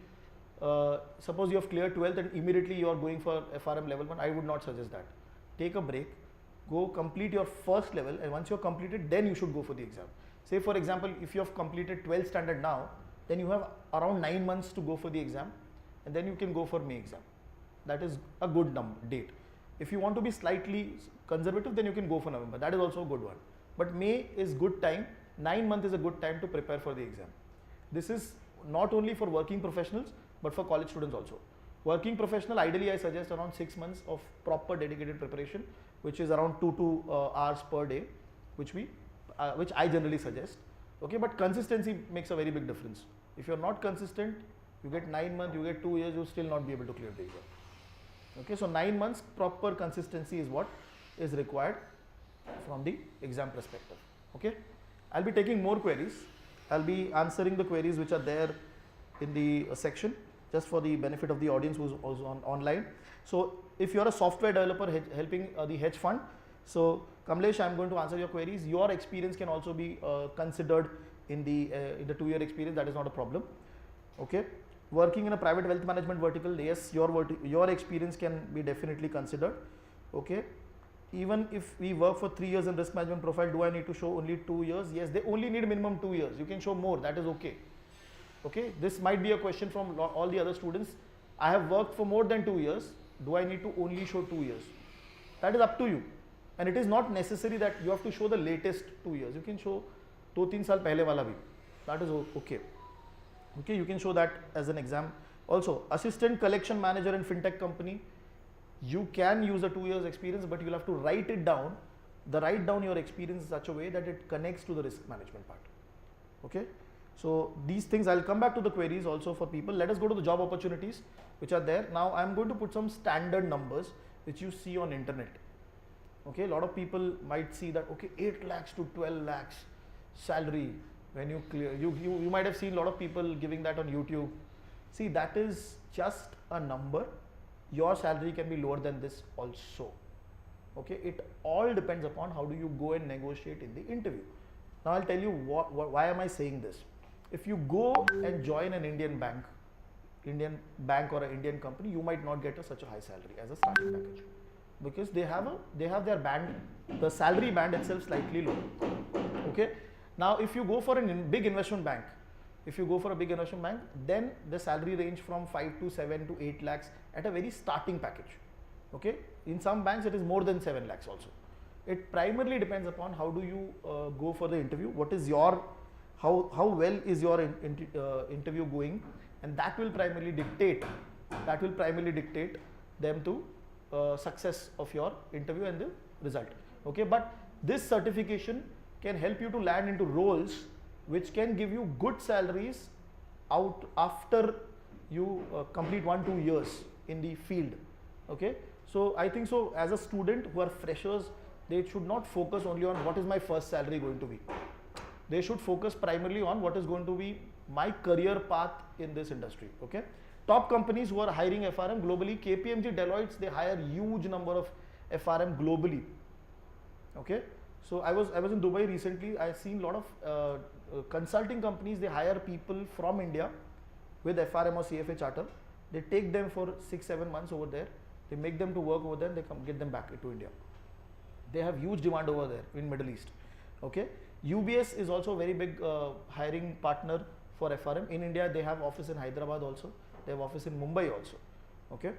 suppose you have cleared 12th and immediately you are going for FRM level 1, I would not suggest that. Take a break, go complete your first level, and once you are completed, then you should go for the exam. Say for example, if you have completed 12th standard now, then you have around 9 months to go for the exam, and then you can go for May exam. That is a good date. If you want to be slightly conservative, then you can go for November. That is also a good one. But May is good time. 9 months is a good time to prepare for the exam. This is not only for working professionals, but for college students also. Working professional, ideally I suggest around 6 months of proper dedicated preparation, which is around 2 hours per day, which I generally suggest. Okay, but consistency makes a very big difference. If you're not consistent, you get 9 months, you get 2 years, you'll still not be able to clear the exam. Okay, so 9 months proper consistency is what is required from the exam perspective. Okay, I'll be taking more queries. I'll be answering the queries which are there in the section, just for the benefit of the audience who's also online. So if you're a software developer helping the hedge fund, so Kamlesh, I'm going to answer your queries. Your experience can also be considered in the 2-year experience. That is not a problem. Okay, working in a private wealth management vertical, yes, your experience can be definitely considered. Okay, even if we work for 3 years in risk management profile, do I need to show only 2 years? Yes, they only need minimum 2 years. You can show more, that is okay. Okay, this might be a question from all the other students. I have worked for more than 2 years. Do I need to only show 2 years? That is up to you. And it is not necessary that you have to show the latest 2 years. You can show 2-3 saal pehle wala bhi. That is okay. Okay, you can show that as an exam. Also, assistant collection manager in fintech company, you can use a 2 years experience, but you'll have to write it down. Write down your experience in such a way that it connects to the risk management part. Okay. So these things, I'll come back to the queries also for people. Let us go to the job opportunities which are there. Now I'm going to put some standard numbers which you see on internet. Okay, a lot of people might see that, okay, 8 lakhs to 12 lakhs salary when you clear, you might have seen a lot of people giving that on YouTube. See, that is just a number. Your salary can be lower than this also. Okay, it all depends upon how do you go and negotiate in the interview. Now I'll tell you why am I saying this. If you go and join an Indian bank or an Indian company, you might not get such a high salary as a starting package, because they have their band, the salary band itself slightly low. Okay, now if you go for a big investment bank, then the salary range from 5 to 7 to 8 lakhs at a very starting package. Okay, in some banks it is more than 7 lakhs also. It primarily depends upon how do you go for the interview, what is your, how well is your interview going, and that will primarily dictate them to success of your interview and the result. Okay, but this certification can help you to land into roles which can give you good salaries out after you complete 1-2 years in the field. Okay, so I think so as a student who are freshers, they should not focus only on what is my first salary going to be. They should focus primarily on what is going to be my career path in this industry. Okay, top companies who are hiring FRM globally, KPMG, Deloitte, they hire huge number of FRM globally. Okay, so I was in Dubai recently. I've seen a lot of consulting companies, they hire people from India with FRM or CFA charter. They take them for 6-7 months over there. They make them to work over there. They come get them back to India. They have huge demand over there in Middle East. Okay, UBS is also a very big hiring partner for FRM. In India, they have office in Hyderabad also. They have office in Mumbai also. Okay,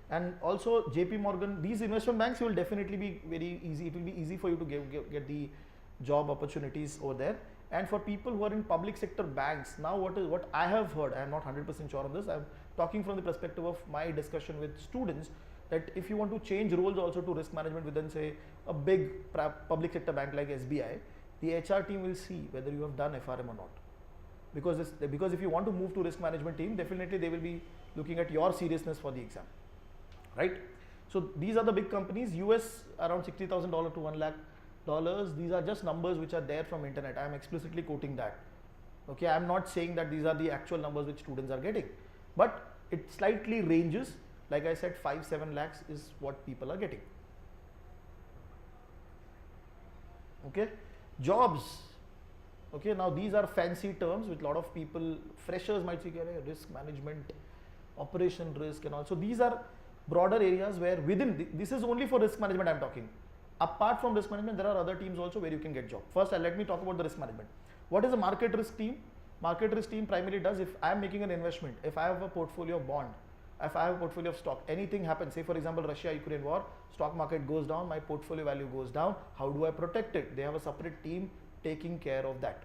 and also JP Morgan. These investment banks will definitely be very easy. It will be easy for you to get the job opportunities over there. And for people who are in public sector banks, now what I have heard, I am not 100% sure on this. I am talking from the perspective of my discussion with students, that if you want to change roles also to risk management within, say, a big public sector bank like SBI, the HR team will see whether you have done FRM or not. Because if you want to move to risk management team, definitely they will be looking at your seriousness for the exam, right? So these are the big companies. US around $60,000 to $1 lakh. These are just numbers which are there from internet. I am explicitly quoting that. Okay, I am not saying that these are the actual numbers which students are getting, but it slightly ranges. Like I said, 5-7 lakhs is what people are getting. Okay, jobs. Okay, now these are fancy terms which a lot of people, freshers might see, risk management, operation risk, and also these are broader areas where within this is only for risk management I am talking. Apart from risk management, there are other teams also where you can get job. First, let me talk about the risk management. What is a market risk team? Market risk team primarily does, if I am making an investment, if I have a portfolio of bond, if I have a portfolio of stock, anything happens, say for example Russia-Ukraine war, stock market goes down, my portfolio value goes down, how do I protect it? They have a separate team taking care of that.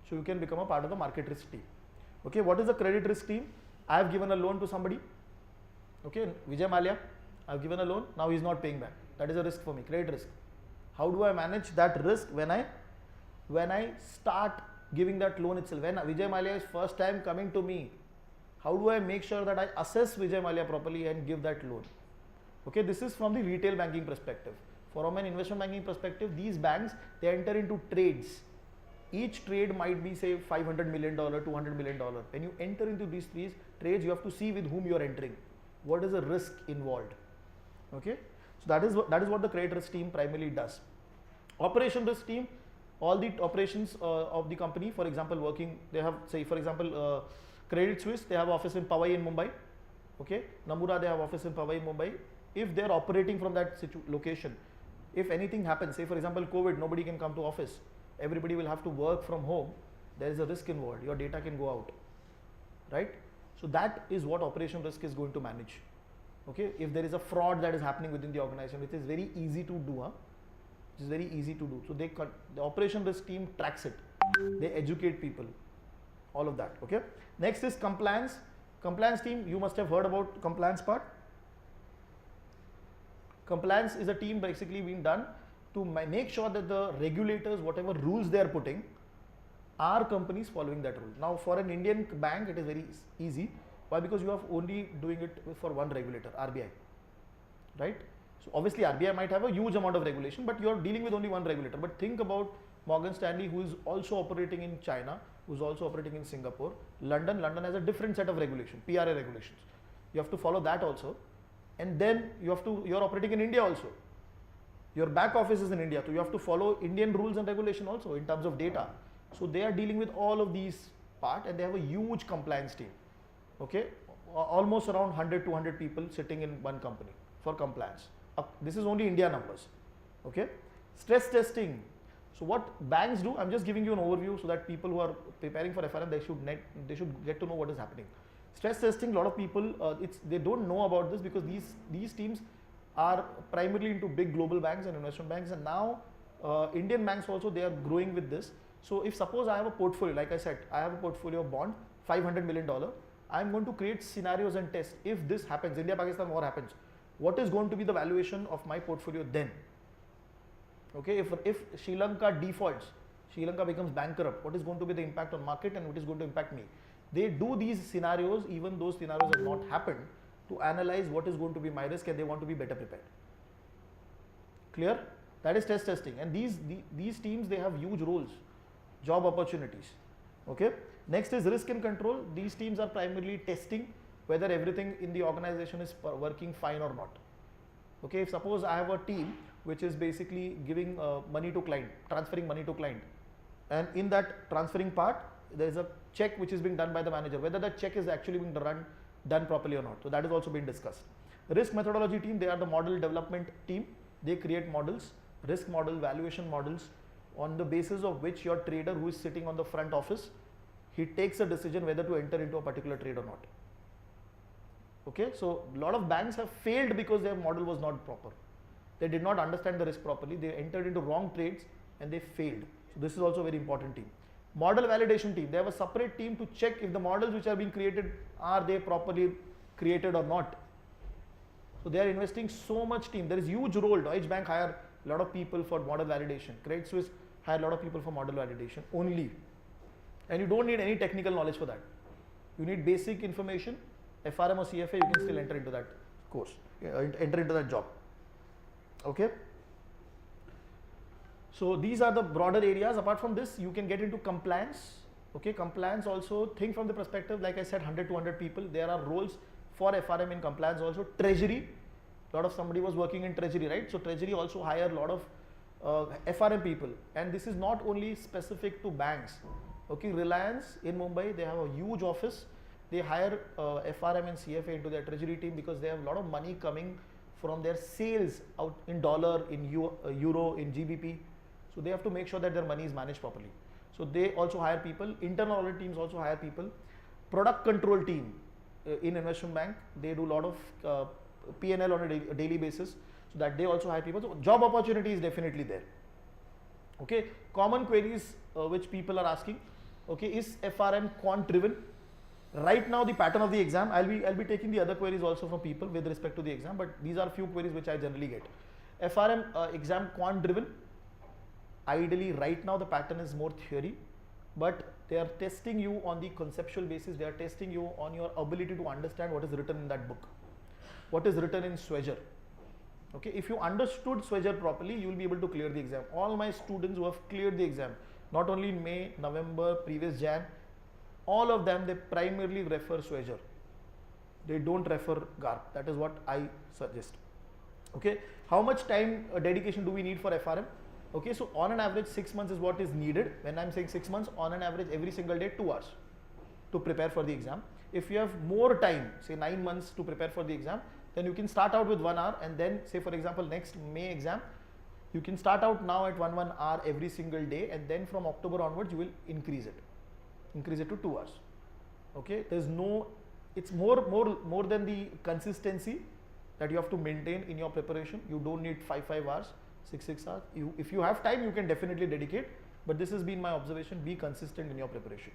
So you can become a part of the market risk team. Okay, what is the credit risk team? I have given a loan to somebody. Okay, Vijay Mallya, I have given a loan, now he is not paying back. That is a risk for me, credit risk. How do I manage that risk when I start giving that loan itself? When Vijay Mallya is first time coming to me, how do I make sure that I assess Vijay Mallya properly and give that loan? Okay, this is from the retail banking perspective. From an investment banking perspective, these banks, they enter into trades. Each trade might be say $500 million, $200 million. When you enter into these trades, you have to see with whom you are entering. What is the risk involved? Okay, so that is what the credit risk team primarily does. Operation risk team, all the operations of the company, for example, working, they have, say for example, Credit Suisse, they have office in Powai in Mumbai. Okay, Nomura, they have office in Powai in Mumbai. If they are operating from that location, if anything happens, say for example COVID, nobody can come to office, everybody will have to work from home, there is a risk involved, your data can go out, right? So that is what operation risk is going to manage. Okay, if there is a fraud that is happening within the organization, which is very easy to do, it is very easy to do. So the operation risk team tracks it, they educate people, all of that. Okay, next is compliance. Compliance team, you must have heard about compliance part. Compliance is a team basically being done to make sure that the regulators, whatever rules they are putting, are companies following that rule? Now, for an Indian bank, it is very easy. Why? Because you have only doing it for one regulator, RBI, right? So obviously RBI might have a huge amount of regulation, but you are dealing with only one regulator. But think about Morgan Stanley, who is also operating in China, who is also operating in Singapore, London. London has a different set of regulation, PRA regulations. You have to follow that also, and then you are operating in India also. Your back office is in India, so you have to follow Indian rules and regulation also in terms of data. So they are dealing with all of these part, and they have a huge compliance team. Okay, almost around 100 to 200 people sitting in one company for compliance. This is only India numbers. Okay, stress testing. So what banks do, I'm just giving you an overview so that people who are preparing for FRM, they should get to know what is happening. Stress testing, a lot of people they don't know about this because these teams are primarily into big global banks and investment banks, and now Indian banks also, they are growing with this. So if suppose I have a portfolio, like I said, I have a portfolio of bond, $500 million, I'm going to create scenarios and test. If this happens, India-Pakistan war happens, what is going to be the valuation of my portfolio then? Okay, if Sri Lanka defaults, Sri Lanka becomes bankrupt, what is going to be the impact on market and what is going to impact me? They do these scenarios, even those scenarios have not happened, to analyze what is going to be my risk, and they want to be better prepared. Clear? That is stress testing, and these teams, they have huge roles, job opportunities. Okay. Next is risk and control. These teams are primarily testing whether everything in the organization is working fine or not. Okay, if suppose I have a team which is basically giving money to client, transferring money to client, and in that transferring part, there is a check which is being done by the manager, whether that check is actually being done properly or not. So that is also being discussed. Risk methodology team, they are the model development team. They create models, risk model, valuation models, on the basis of which your trader who is sitting on the front office, he takes a decision whether to enter into a particular trade or not. Okay, so a lot of banks have failed because their model was not proper. They did not understand the risk properly. They entered into wrong trades and they failed. So this is also a very important team. Model validation team, they have a separate team to check if the models which are being created, are they properly created or not. So they are investing so much team. There is huge role. Deutsche Bank hire a lot of people for model validation. Credit Suisse hire a lot of people for model validation only. And you don't need any technical knowledge for that. You need basic information, FRM or CFA, you can still enter into that course, enter into that job. Okay. So these are the broader areas. Apart from this, you can get into compliance. Okay, compliance also, think from the perspective, like I said, 100 to 200 people. There are roles for FRM in compliance also. Treasury, somebody was working in treasury, right? So treasury also hire a lot of FRM people, and this is not only specific to banks. Okay, Reliance in Mumbai, they have a huge office. They hire FRM and CFA into their treasury team because they have a lot of money coming from their sales out in dollar, in euro, in GBP. So they have to make sure that their money is managed properly. So they also hire people. Internal audit teams also hire people. Product control team in investment bank, they do a lot of P&L on a daily basis, so that they also hire people. So job opportunity is definitely there. Okay, common queries which people are asking. Okay, is FRM quant driven? Right now the pattern of the exam, I'll be taking the other queries also from people with respect to the exam, but these are few queries which I generally get. FRM exam quant driven. Ideally right now the pattern is more theory, but they are testing you on the conceptual basis. They are testing you on your ability to understand what is written in that book, what is written in Swagger. Okay, if you understood Swagger properly, you will be able to clear the exam. All my students who have cleared the exam, not only in May, November, previous Jan, all of them, they primarily refer Swagger. They don't refer GARP. That is what I suggest. Okay, how much time dedication do we need for FRM? Okay, so on an average 6 months is what is needed. When I'm saying 6 months, on an average every single day 2 hours to prepare for the exam. If you have more time, say 9 months to prepare for the exam, then you can start out with 1 hour, and then say for example next May exam, you can start out now at 1 hour every single day, and then from October onwards you will increase it to 2 hours. Okay, there's no, it's more than the consistency that you have to maintain in your preparation. You don't need 5 hours, 6 hours. If you have time, you can definitely dedicate, but this has been my observation. Be consistent in your preparation.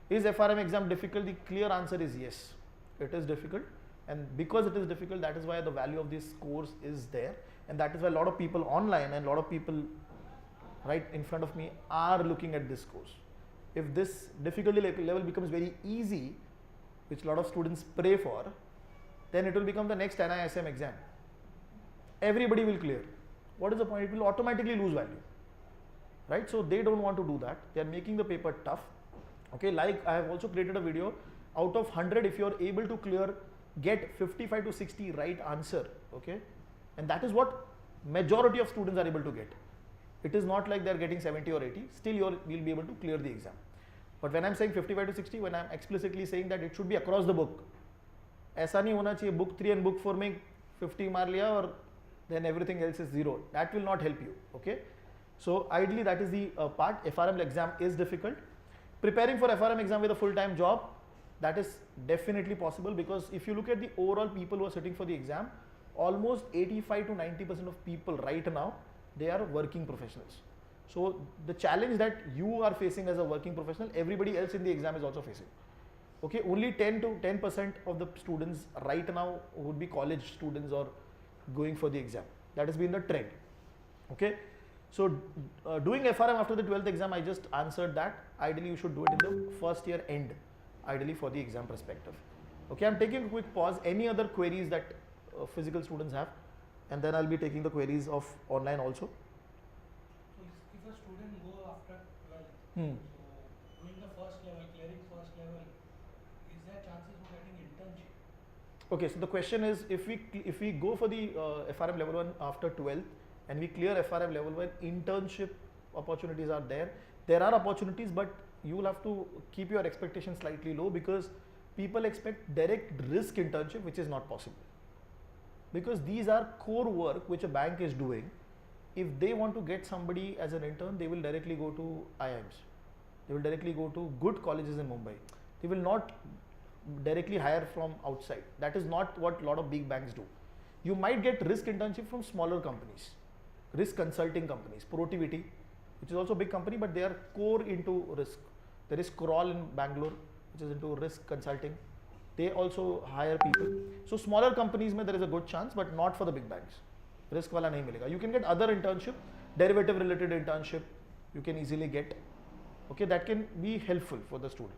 Is FRM exam difficult? The clear answer is yes, it is difficult, and because it is difficult, that is why the value of this course is there, and that is why a lot of people online and a lot of people right in front of me are looking at this course. if this difficulty level becomes very easy, which a lot of students pray for, then it will become the next NISM exam. Everybody will clear. What is the point? It will automatically lose value, right? So they don't want to do that. They are making the paper tough. Okay, like I have also created a video. Out of 100, if you are able to clear, get 55 to 60 right answer. Okay, and that is what majority of students are able to get. It is not like they are getting 70 or 80. Still, you will be able to clear the exam. But when I am saying 55 to 60, when I am explicitly saying that it should be across the book. ऐसा नहीं होना चाहिए book 3 and book 4 में 50 मार लिया और then everything else is 0. That will not help you. Okay. So ideally that is the part. FRM exam is difficult. Preparing for FRM exam with a full-time job, that is definitely possible, because if you look at the overall people who are sitting for the exam, almost 85 to 90% of people right now, they are working professionals. So the challenge that you are facing as a working professional, everybody else in the exam is also facing. Okay, only 10% of the students right now would be college students or going for the exam. That has been the trend. Okay, so doing FRM after the 12th exam, I just answered that. Ideally, you should do it in the first year end, ideally for the exam perspective. Okay, I'm taking a quick pause. Any other queries that physical students have? And then I'll be taking the queries of online also. So if a student go after 12, Hmm. so doing the first level, clearing first level, is there chances of getting internship? Okay, so the question is, if we go for the FRM level 1 after 12th and we clear FRM level 1, internship opportunities are there. There are opportunities, but you will have to keep your expectations slightly low, because people expect direct risk internship, which is not possible. Because these are core work which a bank is doing. If they want to get somebody as an intern, they will directly go to IIMs. They will directly go to good colleges in Mumbai. They will not directly hire from outside. That is not what a lot of big banks do. You might get risk internship from smaller companies, risk consulting companies, Protivity, which is also a big company, but they are core into risk. There is Kroll in Bangalore, which is into risk consulting. They also hire people. So smaller companies mein there is a good chance, but not for the big banks. Risk wala nahi milega. You can get other internship, derivative related internship, you can easily get. Okay, that can be helpful for the student.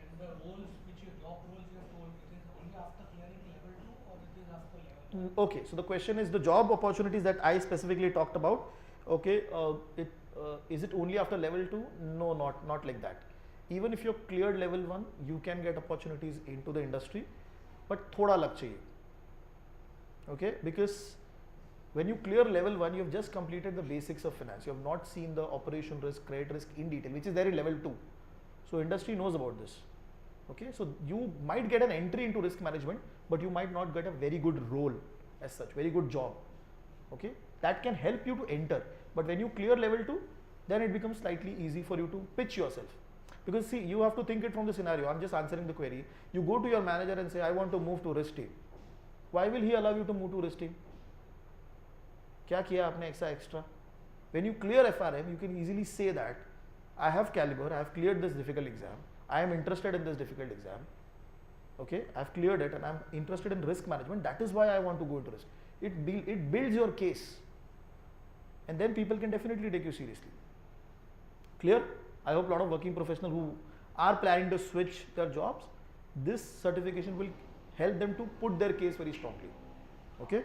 And the roles which your job roles you have told, it is only after clearing level 2 or it is after level 1? Okay, so the question is the job opportunities that I specifically talked about. Okay, is it only after level 2? No, not like that. Even if you're cleared level 1, you can get opportunities into the industry, but thoda lag chahiye. Okay, because when you clear level 1, you have just completed the basics of finance. You have not seen the operation risk, credit risk in detail, which is there in level 2. So industry knows about this. Okay, so you might get an entry into risk management, but you might not get a very good role as such, very good job. Okay, that can help you to enter. But when you clear level 2, then it becomes slightly easy for you to pitch yourself. Because see, you have to think it from the scenario. I'm just answering the query. You go to your manager and say, I want to move to risk team. Why will he allow you to move to risk team? क्या किया आपने extra? When you clear FRM, you can easily say that I have caliber, I have cleared this difficult exam, I am interested in this difficult exam. Okay, I have cleared it and I am interested in risk management. That is why I want to go into risk. It builds your case, and then people can definitely take you seriously. Clear? I hope a lot of working professionals who are planning to switch their jobs, this certification will help them to put their case very strongly. Okay?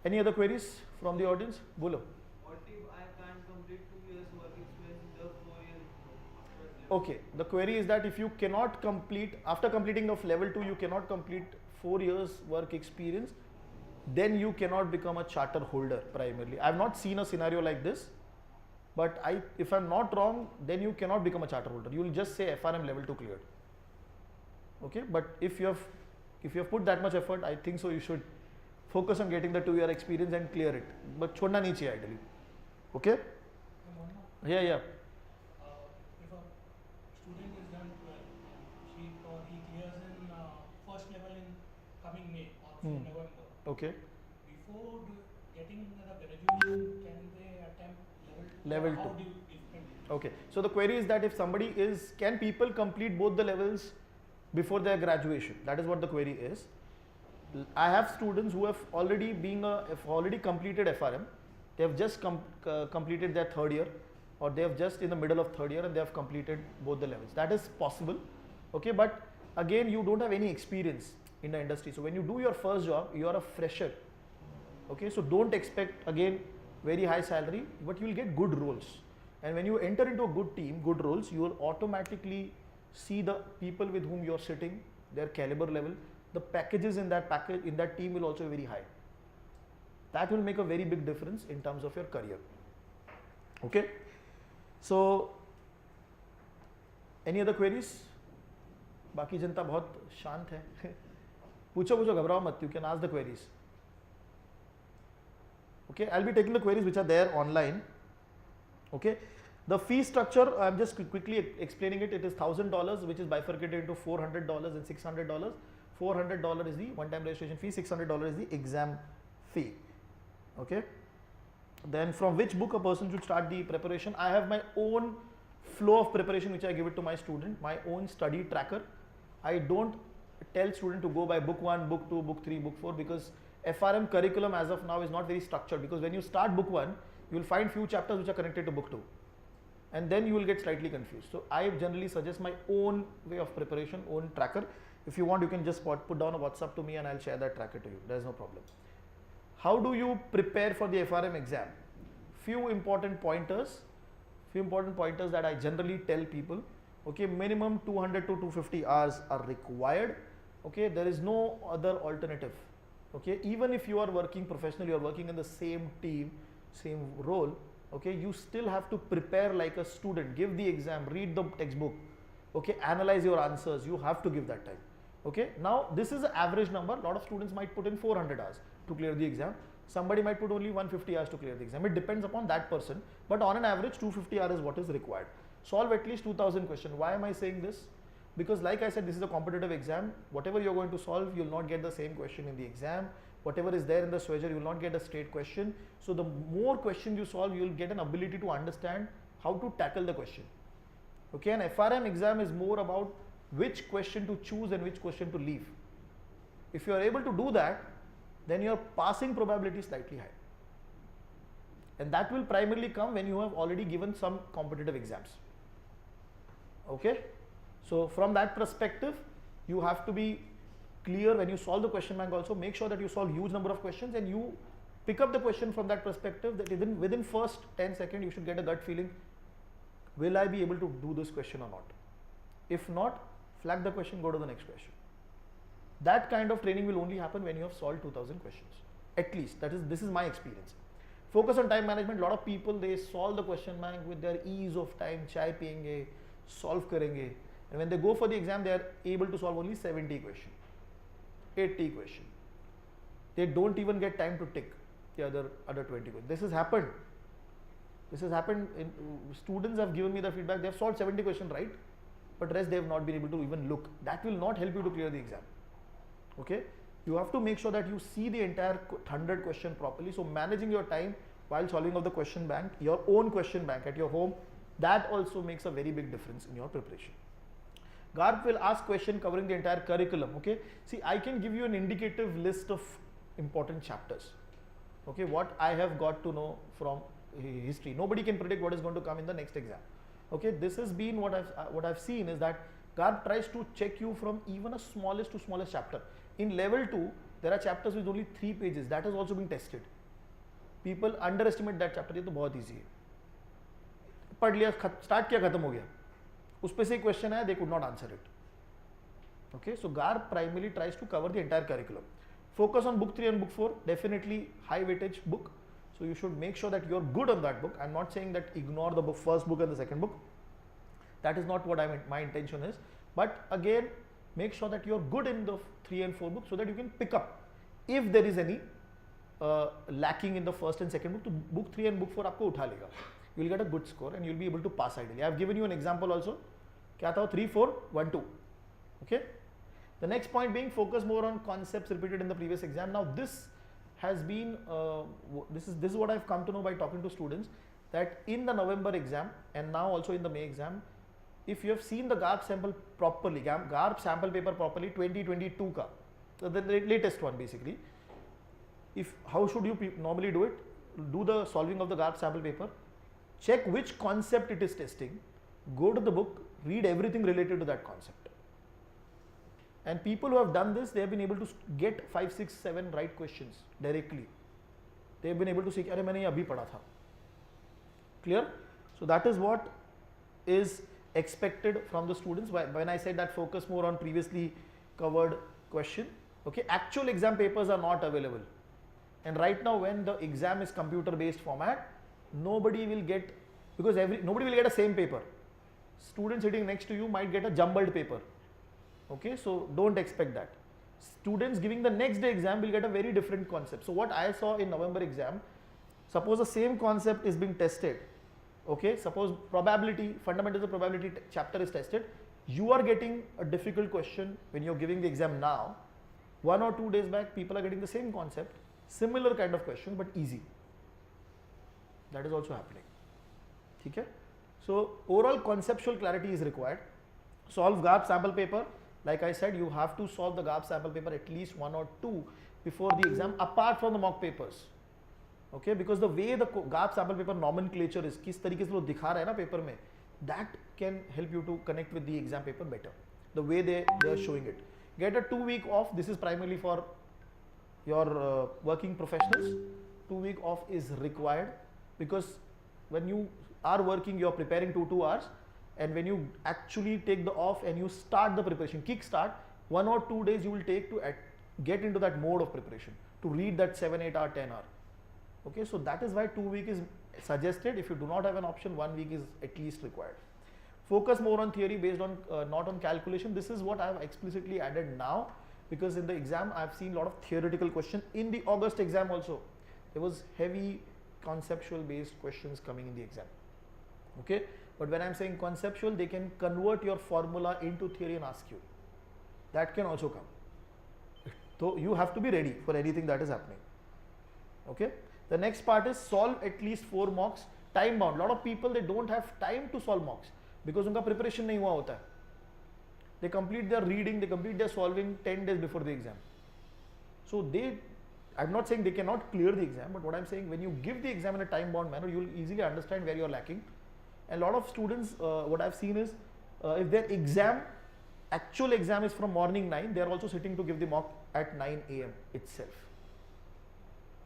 Any other queries from the audience? Bolo. What if I can't complete 2 years work experience in the 4 years after level? Okay, the query is that if you cannot complete, after completing of level 2, you cannot complete 4 years work experience, then you cannot become a charter holder primarily. I have not seen a scenario like this, but if I'm not wrong, then you cannot become a charter holder. You will just say FRM level 2 cleared. Okay, but if you have put that much effort, I think so you should focus on getting the 2-year experience and clear it. But chhodna nahi chahiye ideally. Okay? And one more. Yeah. If a student is done 12 and she or he clears in first level in coming May or November, Okay. before getting the graduation, can they attempt level 2? Level How 2. do you define it? Okay. So the query is that if somebody can people complete both the levels before their graduation? That is what the query is. I have students who have already completed FRM. They have just completed their 3rd year, or they have just in the middle of third year and they have completed both the levels. That is possible, okay, but again you don't have any experience in the industry. So when you do your first job, you are a fresher, okay, so don't expect again very high salary, but you will get good roles. And when you enter into a good team, good roles, you will automatically see the people with whom you are sitting, their caliber level, the packages in that package, in that team will also be very high. That will make a very big difference in terms of your career. Okay. So, any other queries? बाकी जनता बहुत शांत है. पूछो घबराओ मत. You can ask the queries. Okay, I'll be taking the queries which are there online. Okay, the fee structure, I'm just quickly explaining it. It is $1,000, which is bifurcated into $400 and $600. $400 is the one-time registration fee. $600 is the exam fee. Okay. Then from which book a person should start the preparation? I have my own flow of preparation which I give it to my student, my own study tracker. I don't tell student to go by book 1, book 2, book 3, book 4, because FRM curriculum as of now is not very structured, because when you start book 1, you will find few chapters which are connected to book 2 and then you will get slightly confused. So I generally suggest my own way of preparation, own tracker. If you want, you can just put down a WhatsApp to me and I'll share that tracker to you. There is no problem. How do you prepare for the FRM exam? Few important pointers that I generally tell people. Okay, minimum 200 to 250 hours are required. Okay, there is no other alternative. Okay, even if you are working professionally, you are working in the same team, same role. Okay, you still have to prepare like a student, give the exam, read the textbook. Okay, analyze your answers. You have to give that time. Okay, now this is an average number. A lot of students might put in 400 hours to clear the exam. Somebody might put only 150 hours to clear the exam. It depends upon that person, but on an average 250 hours is what is required. Solve at least 2000 questions. Why am I saying this? Because like I said, this is a competitive exam. Whatever you're going to solve, you'll not get the same question in the exam. Whatever is there in the Swagger, you will not get a straight question. So the more questions you solve, you will get an ability to understand how to tackle the question. Okay, an FRM exam is more about which question to choose and which question to leave. If you are able to do that, then your passing probability is slightly high. And that will primarily come when you have already given some competitive exams. Okay, so from that perspective, you have to be clear when you solve the question bank. Also make sure that you solve huge number of questions and you pick up the question from that perspective, that within first 10 seconds you should get a gut feeling, will I be able to do this question or not? If not, flag the question, go to the next question. That kind of training will only happen when you have solved 2000 questions. At least, this is my experience. Focus on time management. A lot of people, they solve the question bank with their ease of time, chai piyenge, solve karenge. And when they go for the exam, they are able to solve only 70 questions, 80 questions. They don't even get time to tick the other 20 questions. This has happened. Students have given me the feedback, they have solved 70 questions right, but rest they have not been able to even look. That will not help you to clear the exam. Okay, you have to make sure that you see the entire 100 question properly. So managing your time while solving of the question bank, your own question bank at your home, that also makes a very big difference in your preparation. GARP will ask question covering the entire curriculum. Okay, see, I can give you an indicative list of important chapters. Okay, what I have got to know from history. Nobody can predict what is going to come in the next exam. Okay, this has been what I've seen is that GARP tries to check you from even a smallest to smallest chapter. In level 2, there are chapters with only 3 pages. That has also been tested. People underestimate that chapter. ये तो बहुत easy है. पढ़ लिया, start किया, खत्म हो गया. उस पे से question आया, they could not answer it. Okay, so GARP primarily tries to cover the entire curriculum. Focus on book 3 and book 4. Definitely high weightage book. So you should make sure that you're good on that book. I'm not saying that ignore the first book and the second book. That is not what my intention is. But again, make sure that you're good in the 3 and 4 books so that you can pick up if there is any lacking in the first and second book. So book 3 and book 4 आपको उठा लेगा. You will get a good score and you will be able to pass ideally. I have given you an example also. क्या था? 3, 4, 1, 2. Okay. The next point being focus more on concepts repeated in the previous exam. Now this has been this is what I've come to know by talking to students, that in the November exam and now also in the May exam, if you have seen the GARP sample properly, GARP sample paper properly, 2022 ka, so the latest one basically. How should you normally do it? Do the solving of the GARP sample paper, check which concept it is testing, go to the book, read everything related to that concept. And people who have done this, they have been able to get 5, 6, 7 right questions directly. They have been able to say, अरे मैंने ये अभी पढ़ा था. Clear? So that is what is expected from the students. When I said that focus more on previously covered question, okay, actual exam papers are not available. And right now when the exam is computer based format, nobody will get, because nobody will get a same paper. Student sitting next to you might get a jumbled paper. Okay, so don't expect that. Students giving the next day exam will get a very different concept. So what I saw in November exam, suppose the same concept is being tested. Okay, suppose probability, fundamentals of probability chapter is tested. You are getting a difficult question when you're giving the exam now. 1 or 2 days back, people are getting the same concept, similar kind of question, but easy. That is also happening. Okay? So overall conceptual clarity is required. Solve GARP sample paper. Like I said, you have to solve the GARP sample paper at least 1 or 2 before the exam, apart from the mock papers. Okay, because the way the GARP sample paper nomenclature is, किस तरीके से वो दिखा रहा है ना paper में, that can help you to connect with the exam paper better. The way they are showing it. Get a 2-week off. This is primarily for your working professionals. 2-week off is required, because when you are working, you are preparing 2 hours, and when you actually take the off and you start the preparation, kick start, 1 or 2 days you will take to get into that mode of preparation, to read that 7, 8 hour, 10 hour. Okay, so that is why 2 week is suggested. If you do not have an option, 1 week is at least required. Focus more on theory based on not on calculation. This is what I have explicitly added now, because in the exam I have seen a lot of theoretical questions. In the August exam also, there was heavy conceptual based questions coming in the exam. Okay, but when I am saying conceptual, they can convert your formula into theory and ask you. That can also come. So you have to be ready for anything that is happening. Okay. The next part is solve at least 4 mocks, time bound. A lot of people, they don't have time to solve mocks because उनका preparation नहीं हुआ होता है. They complete their reading, they complete their solving 10 days before the exam. So I'm not saying they cannot clear the exam, but what I'm saying, when you give the exam in a time bound manner, you will easily understand where you are lacking. And a lot of students, what I've seen is, if their actual exam is from morning 9, they are also sitting to give the mock at 9 AM itself.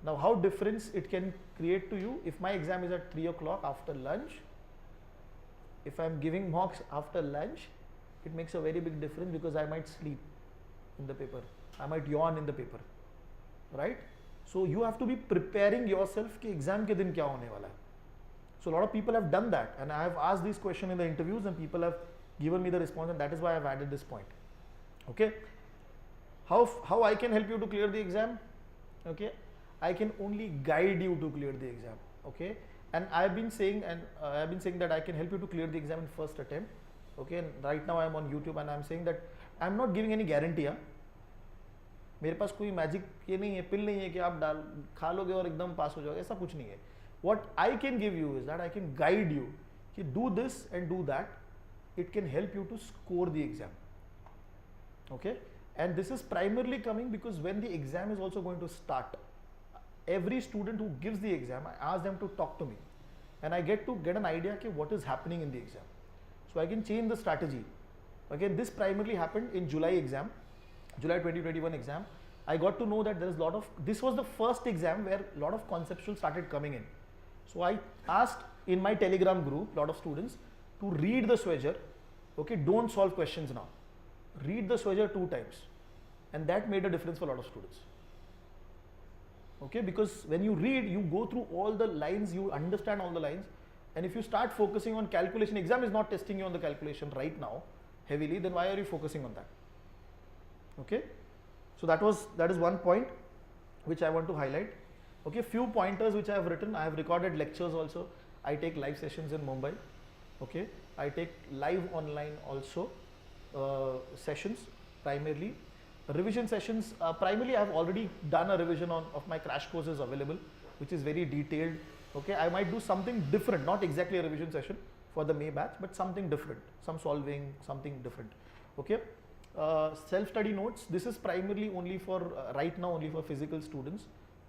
Now, how difference it can create to you? If my exam is at 3 o'clock after lunch, if I'm giving mocks after lunch, it makes a very big difference, because I might sleep in the paper, I might yawn in the paper, right? So you have to be preparing yourself कि exam के दिन क्या होने वाला है. So a lot of people have done that, and I have asked this question in the interviews, and people have given me the response, and that is why I have added this point. Okay, how I can help you to clear the exam? Okay, I can only guide you to clear the exam. Okay, and I have been saying that I can help you to clear the exam in first attempt. Okay, and right now I am on YouTube, and I am saying that I am not giving any guarantee. मेरे पास कोई magic ये नहीं है, पिल नहीं है कि आप खा लोगे और एकदम पास हो जाओगे, ऐसा कुछ नहीं है. What I can give you is that I can guide you कि do this and do that. It can help you to score the exam. Okay, and this is primarily coming because when the exam is also going to start, every student who gives the exam, I ask them to talk to me, and I get an idea कि what is happening in the exam, so I can change the strategy. Again, this primarily happened in July exam, July 2021 exam. I got to know that there is this was the first exam where a lot of conceptual started coming in. So I asked in my Telegram group a lot of students to read the Swagger. Okay, don't solve questions now. Read the Swagger 2 times, and that made a difference for a lot of students. Okay, because when you read, you go through all the lines, you understand all the lines, and if you start focusing on calculation, exam is not testing you on the calculation right now heavily, then why are you focusing on that? Okay, so that is one point which I want to highlight. Okay, few pointers which I have written. I have recorded lectures also. I take live sessions in Mumbai. Okay, I take live online also sessions primarily. Revision sessions, primarily I have already done a revision of my crash courses available, which is very detailed. Okay, I might do something different, not exactly a revision session for the May batch, but something different, some solving, something different. Okay, self-study notes, this is primarily only for right now only for physical students,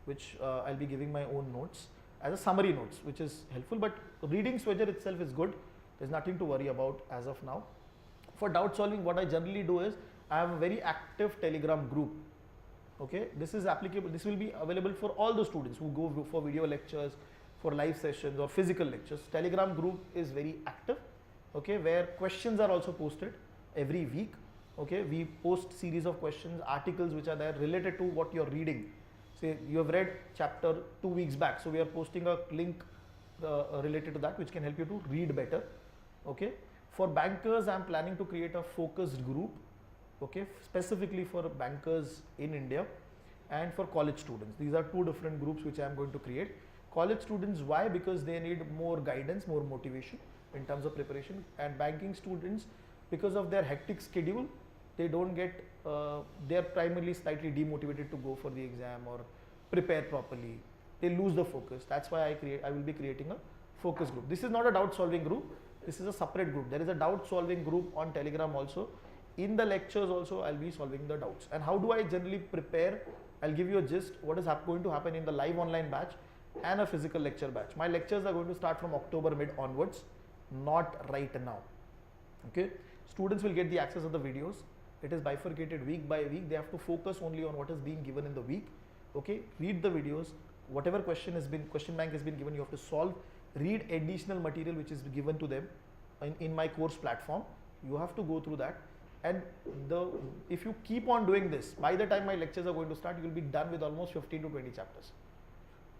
which I'll be giving my own notes. as a summary notes, which is helpful. But reading Swagger itself is good. There's nothing to worry about as of now. For doubt solving, what I generally do is I have a very active Telegram group. Okay, this is applicable. This will be available for all the students who go for video lectures, for live sessions or physical lectures. Telegram group is very active. Okay, where questions are also posted every week. Okay, we post series of questions, articles which are there related to what you're reading. Say you have read chapter 2 weeks back, so we are posting a link related to that, which can help you to read better. Okay, for bankers, I'm planning to create a focused group. Okay, specifically for bankers in India, and for college students. These are two different groups which I am going to create. College students, why? Because they need more guidance, more motivation in terms of preparation, and banking students, because of their hectic schedule, they don't get, they are primarily slightly demotivated to go for the exam or prepare properly. They lose the focus. That's why I will be creating a focus group. This is not a doubt solving group. This is a separate group. There is a doubt solving group on Telegram also. In the lectures also, I'll be solving the doubts. And how do I generally prepare? I'll give you a gist what is going to happen in the live online batch and a physical lecture batch. My lectures are going to start from October mid onwards, not right now. Okay, students will get the access of the videos. It is bifurcated week by week. They have to focus only on what is being given in the week. Okay, read the videos. Whatever question bank has been given, you have to solve. Read additional material which is given to them in my course platform. You have to go through that. And if you keep on doing this, by the time my lectures are going to start, you will be done with almost 15 to 20 chapters.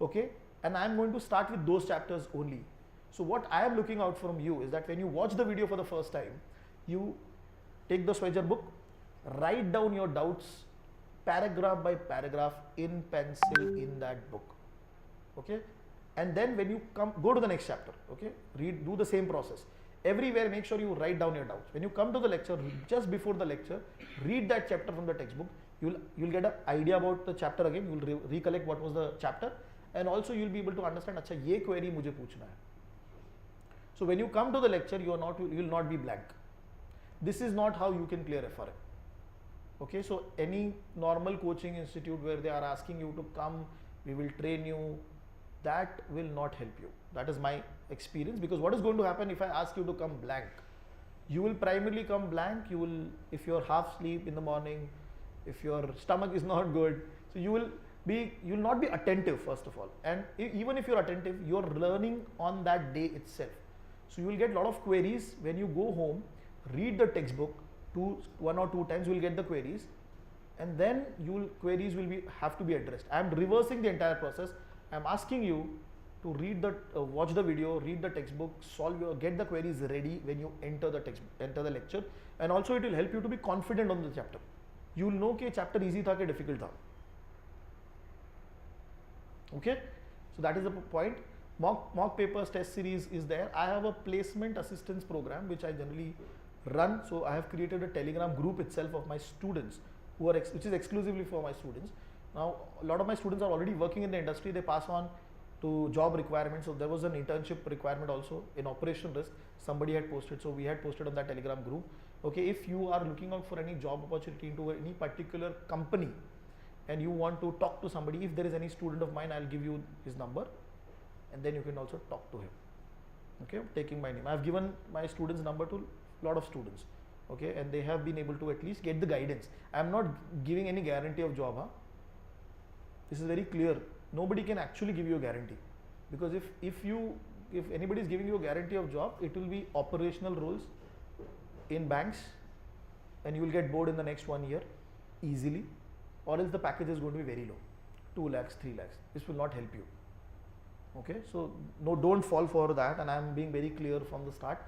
Okay, and I am going to start with those chapters only. So what I am looking out from you is that when you watch the video for the first time, you take the Swagger book, write down your doubts paragraph by paragraph in pencil in that book. Okay, and then when you go to the next chapter, okay, do the same process. Everywhere, make sure you write down your doubts. When you come to the lecture, just before the lecture, read that chapter from the textbook. You'll get an idea about the chapter again. You'll recollect what was the chapter, and also you'll be able to understand. अच्छा ये query मुझे पूछना है. So when you come to the lecture, you will not be blank. This is not how you can clear FRM. Okay, so any normal coaching institute where they are asking you to come, we will train you, that will not help you. That is my experience, because what is going to happen if I ask you to come blank? You will primarily come blank. If you're half asleep in the morning, if your stomach is not good, so you will not be attentive first of all. And even if you're attentive, you're learning on that day itself. So you will get a lot of queries when you go home. Read the textbook 1 or 2 times. You will get the queries, and then queries will have to be addressed. I am reversing the entire process. I am asking you to watch the video, read the textbook, get the queries ready when you enter the lecture, and also it will help you to be confident on the chapter. You will know कि chapter easy था कि difficult था. Okay, so that is the point. Mock papers test series is there. I have a placement assistance program which I generally run. So I have created a Telegram group itself of my students which is exclusively for my students. Now a lot of my students are already working in the industry. They pass on to job requirements. So there was an internship requirement also in operation risk. Somebody had posted, so we had posted on that Telegram group. Okay, if you are looking out for any job opportunity into any particular company and you want to talk to somebody, if there is any student of mine, I'll give you his number, and then you can also talk to him. Okay, taking my name. I've given my students' number to a lot of students. Okay, and they have been able to at least get the guidance. I'm not giving any guarantee of job. This is very clear. Nobody can actually give you a guarantee, because if anybody is giving you a guarantee of job, it will be operational roles in banks, and you will get bored in the next 1 year easily, or else the package is going to be very low, 2 lakhs, 3 lakhs. This will not help you. Okay, so no, don't fall for that, and I am being very clear from the start.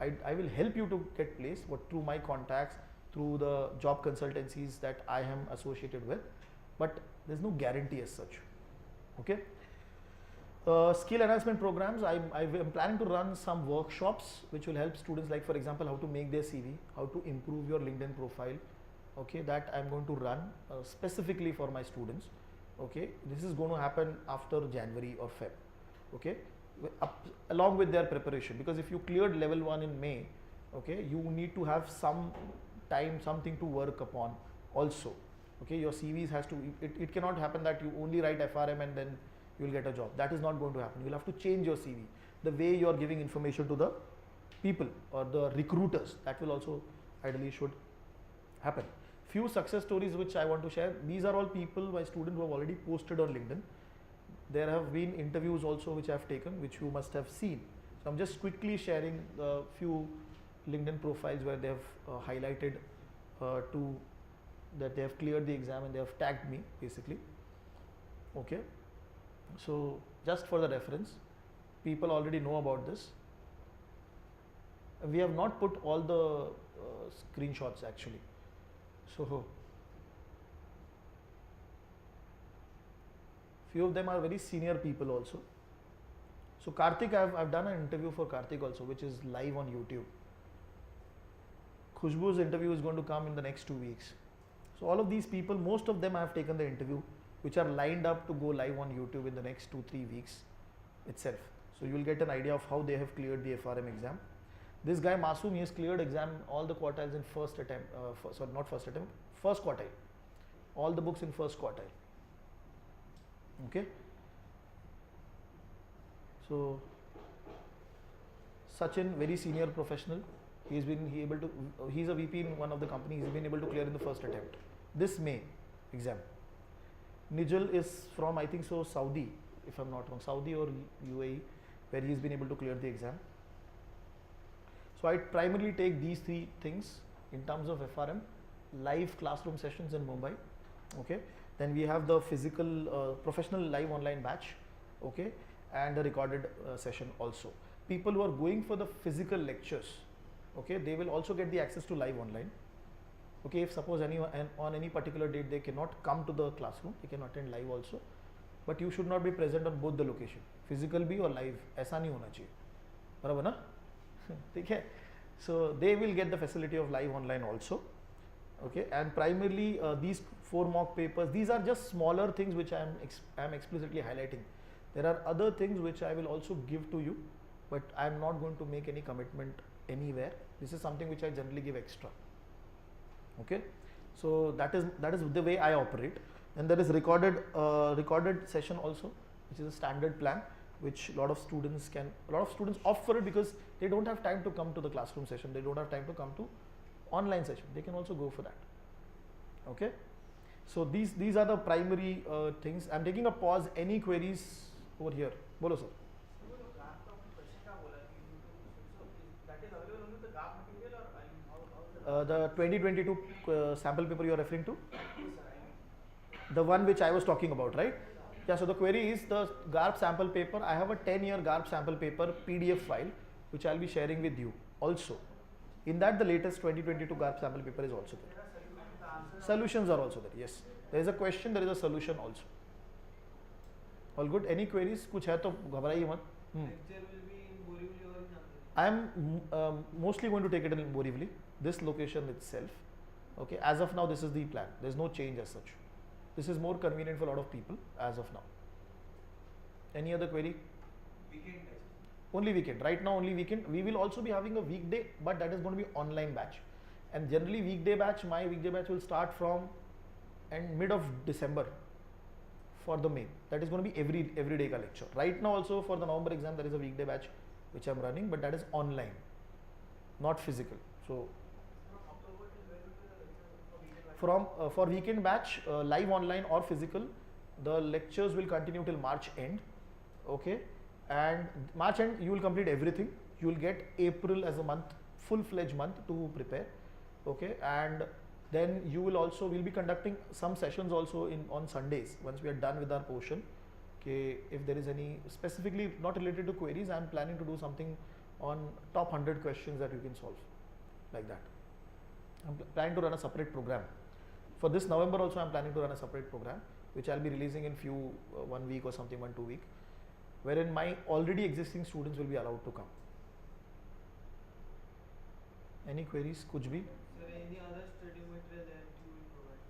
I will help you to get placed, through my contacts, through the job consultancies that I am associated with, but there's no guarantee as such. Okay. Skill enhancement programs, I'm planning to run some workshops which will help students, like for example, how to make their CV, how to improve your LinkedIn profile. Okay, that I'm going to run specifically for my students. Okay, this is going to happen after January or Feb. Okay, along with their preparation, because if you cleared level 1 in May, okay, you need to have some time, something to work upon also. Okay, your CVs has to, it cannot happen that you only write FRM and then you will get a job. That is not going to happen. You will have to change your CV, the way you are giving information to the people or the recruiters. That will also ideally should happen. Few success stories which I want to share. These are all people, my students, who have already posted on LinkedIn. There have been interviews also which I have taken, which you must have seen. So I'm just quickly sharing a few LinkedIn profiles where they have highlighted that they have cleared the exam and they have tagged me basically. Okay. So just for the reference, people already know about this. We have not put all the screenshots actually. So few of them are very senior people also. So Karthik, I've done an interview for Karthik also, which is live on YouTube. Khushbu's interview is going to come in the next 2 weeks. So all of these people, most of them I have taken the interview, which are lined up to go live on YouTube in the next 2-3 weeks itself. So you will get an idea of how they have cleared the FRM exam. This guy Masoom, he has cleared exam all the quartiles in first attempt, first quartile. All the books in first quartile. Okay. So Sachin, very senior professional. He's a VP in one of the companies. He's been able to clear in the first attempt. This May exam. Nijal is from, I think so, Saudi, if I'm not wrong, Saudi or UAE, where he's been able to clear the exam. So I primarily take these 3 things in terms of FRM: live classroom sessions in Mumbai. Okay. Then we have the physical professional live online batch. Okay. And the recorded session also. People who are going for the physical lectures, okay, they will also get the access to live online. Okay, if suppose on any particular date they cannot come to the classroom, they can attend live also, but you should not be present on both the location, physical भी और live. ऐसा नहीं होना चाहिए, बराबर ना? ठीक है? So they will get the facility of live online also. Okay, and primarily these 4 mock papers, these are just smaller things which I am explicitly highlighting. There are other things which I will also give to you, but I am not going to make any commitment anywhere. This is something which I generally give extra. Okay, so that is the way I operate. And there is recorded session also, which is a standard plan, which a lot of students opt for it because they don't have time to come to the classroom session. They don't have time to come to online session. They can also go for that. Okay, so these are the primary things. I'm taking a pause. Any queries over here? Bolo sir. The 2022 sample paper you are referring to? The one which I was talking about, right? Yeah, so the query is the GARP sample paper. I have a 10-year GARP sample paper PDF file, which I'll be sharing with you also. In that, the latest 2022 GARP sample paper is also there. Solutions are also there, yes. There is a question, there is a solution also. All good? Any queries? कुछ है तो घबराइए मत. Lecture will be in Borivali or in Nanded? I am mostly going to take it in Borivali, this location itself. Okay, as of now, this is the plan. There is no change as such. This is more convenient for a lot of people as of now. Any other query? Weekend test. Only weekend. Right now, only weekend. We will also be having a weekday, but that is going to be online batch. And generally, weekday batch, my weekday batch will start from mid of December for the May. That is going to be every day ka lecture. Right now, also for the November exam, there is a weekday batch which I am running, but that is online, not physical. So for weekend batch, live online or physical, the lectures will continue till March end. Okay, and March end you will complete everything. You will get April as a month, full-fledged month to prepare. Okay, and then you will also, we'll be conducting some sessions also on Sundays once we are done with our portion. Okay, if there is any specifically not related to queries, I am planning to do something on top 100 questions that you can solve, like that. I'm planning to run a separate program. For this November also, I'm planning to run a separate program, which I'll be releasing in 1 week or something, 1-2 weeks, wherein my already existing students will be allowed to come. Any queries? Kuch bhi? Sir, any other study material that you will provide?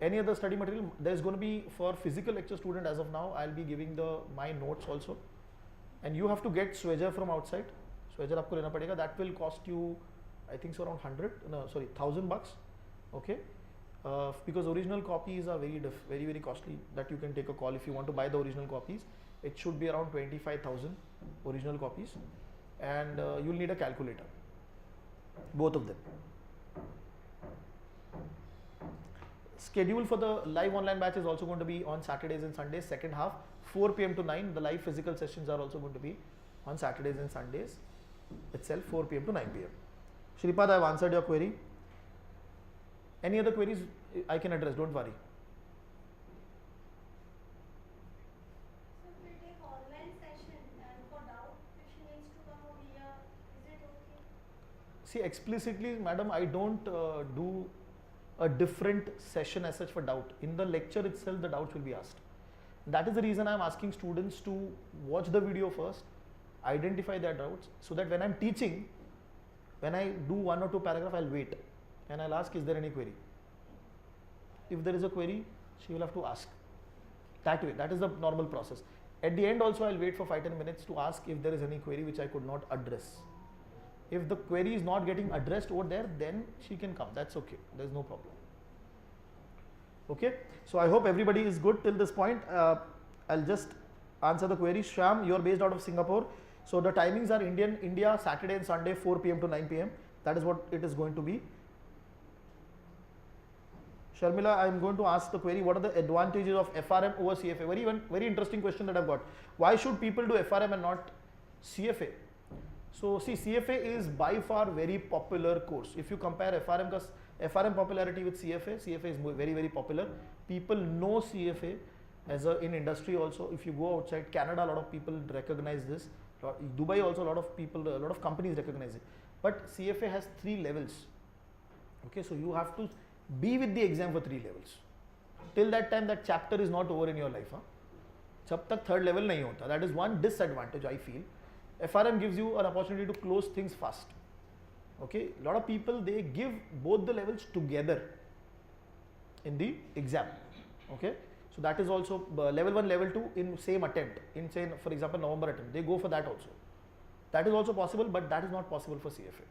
Any other study material? There's going to be, for physical lecture student as of now, I'll be giving my notes also. And you have to get Sweager from outside. Sweager आपको लेना पड़ेगा. That will cost you, I think so around $1,000 bucks. Okay. because original copies are very costly, that you can take a call if you want to buy the original copies. It should be around 25,000 original copies, and you'll need a calculator, both of them. Schedule for the live online batch is also going to be on Saturdays and Sundays, second half, 4 p.m. to 9. The live physical sessions are also going to be on Saturdays and Sundays itself, 4 p.m. to 9 p.m. Shripad, I have answered your query. Any other queries I can address, don't worry. So if we take online session and for doubt, if she needs to come over here, is it okay? See, explicitly, madam, I don't do a different session as such for doubt. In the lecture itself, the doubts will be asked. That is the reason I am asking students to watch the video first, identify their doubts, so that when I am teaching, when I do 1 or 2 paragraph, I'll wait and I'll ask, is there any query? If there is a query, she will have to ask. That way, that is the normal process. At the end also, I'll wait for 5-10 minutes to ask if there is any query which I could not address. If the query is not getting addressed over there, then she can come. That's okay. There's no problem. Okay. So I hope everybody is good till this point. I'll just answer the query. Sham, you're based out of Singapore. So the timings are India, Saturday and Sunday, 4 p.m. to 9 p.m. That is what it is going to be. Sharmila, I am going to ask the query, what are the advantages of FRM over CFA? Very interesting question that I've got. Why should people do FRM and not CFA? So see, CFA is by far very popular course. If you compare FRM popularity with CFA, CFA is very popular. People know CFA as in industry also. If you go outside Canada, a lot of people recognize this. Dubai also, a lot of companies recognize it. But CFA has 3 levels. Okay, so you have to be with the exam for 3 levels. Till that time, that chapter is not over in your life. Jab tak 3rd level nahi hota. That is one disadvantage I feel. FRM gives you an opportunity to close things fast. Okay, a lot of people, they give both the levels together in the exam. Okay, so that is also level 1, level 2 in same attempt, in say for example November attempt, they go for that also. That is also possible, but that is not possible for CFA.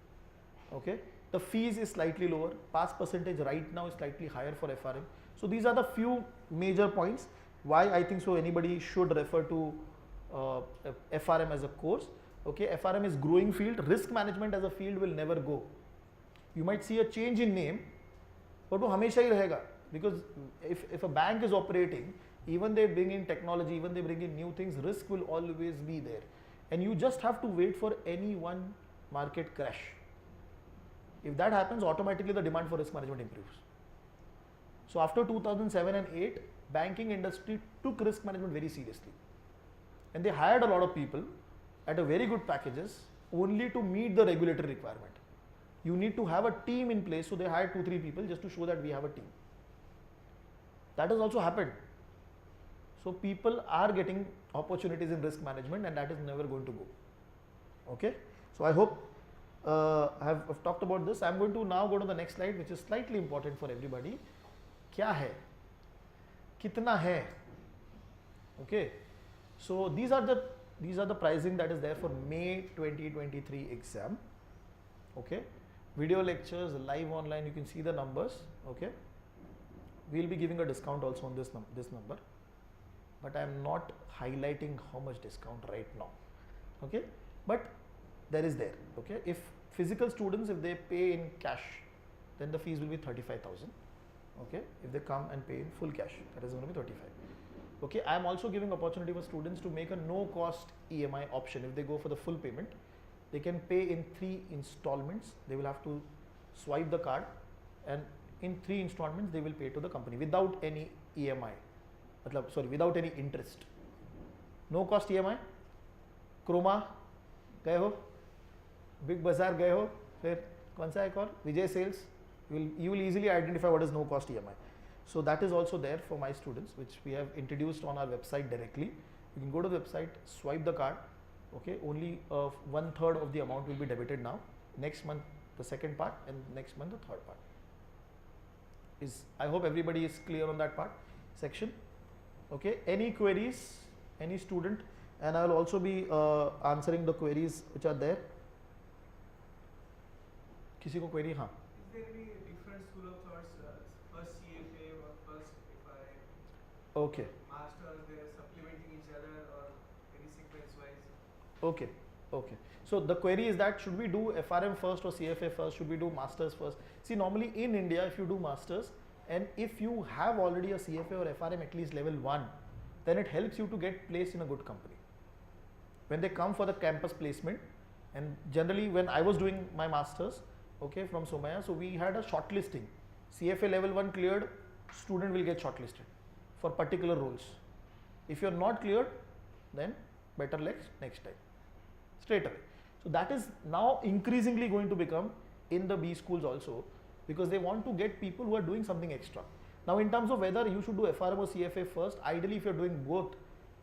Okay, the fees is slightly lower, pass percentage right now is slightly higher for FRM. So these are the few major points why I think so anybody should refer to FRM as a course. Okay, FRM is growing field. Risk management as a field will never go. You might see a change in name, but वो हमेशा ही रहेगा, because if a bank is operating, even they bring in technology, even they bring in new things, risk will always be there, and you just have to wait for any one market crash. If that happens, automatically the demand for risk management improves. So after 2007 and 8, banking industry took risk management very seriously, and they hired a lot of people at a very good packages only to meet the regulatory requirement. You need to have a team in place, so they hired 2-3 people just to show that we have a team. That has also happened. So people are getting opportunities in risk management, and that is never going to go. Okay, so I hope I've talked about this. I'm going to now go to the next slide, which is slightly important for everybody. क्या है? कितना है? Okay, so these are the pricing that is there for May 2023 exam. Okay, video lectures, live online, you can see the numbers. Okay, we'll be giving a discount also on this number, but I am not highlighting how much discount right now. Okay, but there is there. Okay, if physical students, if they pay in cash, then the fees will be 35,000. Okay, if they come and pay in full cash, that is going to be 35. Okay, I am also giving opportunity for students to make a no cost EMI option. If they go for the full payment, they can pay in 3 installments. They will have to swipe the card, and in 3 installments they will pay to the company without any EMI, without any interest. No cost EMI. Croma गए हो, Big Bazaar गए हो, फिर कौन सा एक और Vijay Sales, you will easily identify what is no cost EMI. So that is also there for my students, which we have introduced on our website directly. You can go to the website, swipe the card. Okay, only 1/3 of the amount will be debited now. Next month the second part, and next month the third part. I hope everybody is clear on that part section. Okay, any queries, any student, and I will also be answering the queries which are there. किसी को query? हाँ. Is there any different school of thoughts? first CFA or first FRM, Okay. masters, they are supplementing each other or any sequence wise? Okay, okay. So the query is that should we do FRM first or CFA first? Should we do masters first? See, normally in India, if you do masters and if you have already a CFA or FRM at least level 1, then it helps you to get placed in a good company. When they come for the campus placement, and generally when I was doing my masters, okay, from Somaya, so we had a shortlisting. CFA level 1 cleared, student will get shortlisted for particular roles. If you are not cleared, then better next time, straight away. So that is now increasingly going to become in the B schools also, because they want to get people who are doing something extra. Now in terms of whether you should do FRM or CFA first, ideally if you are doing both,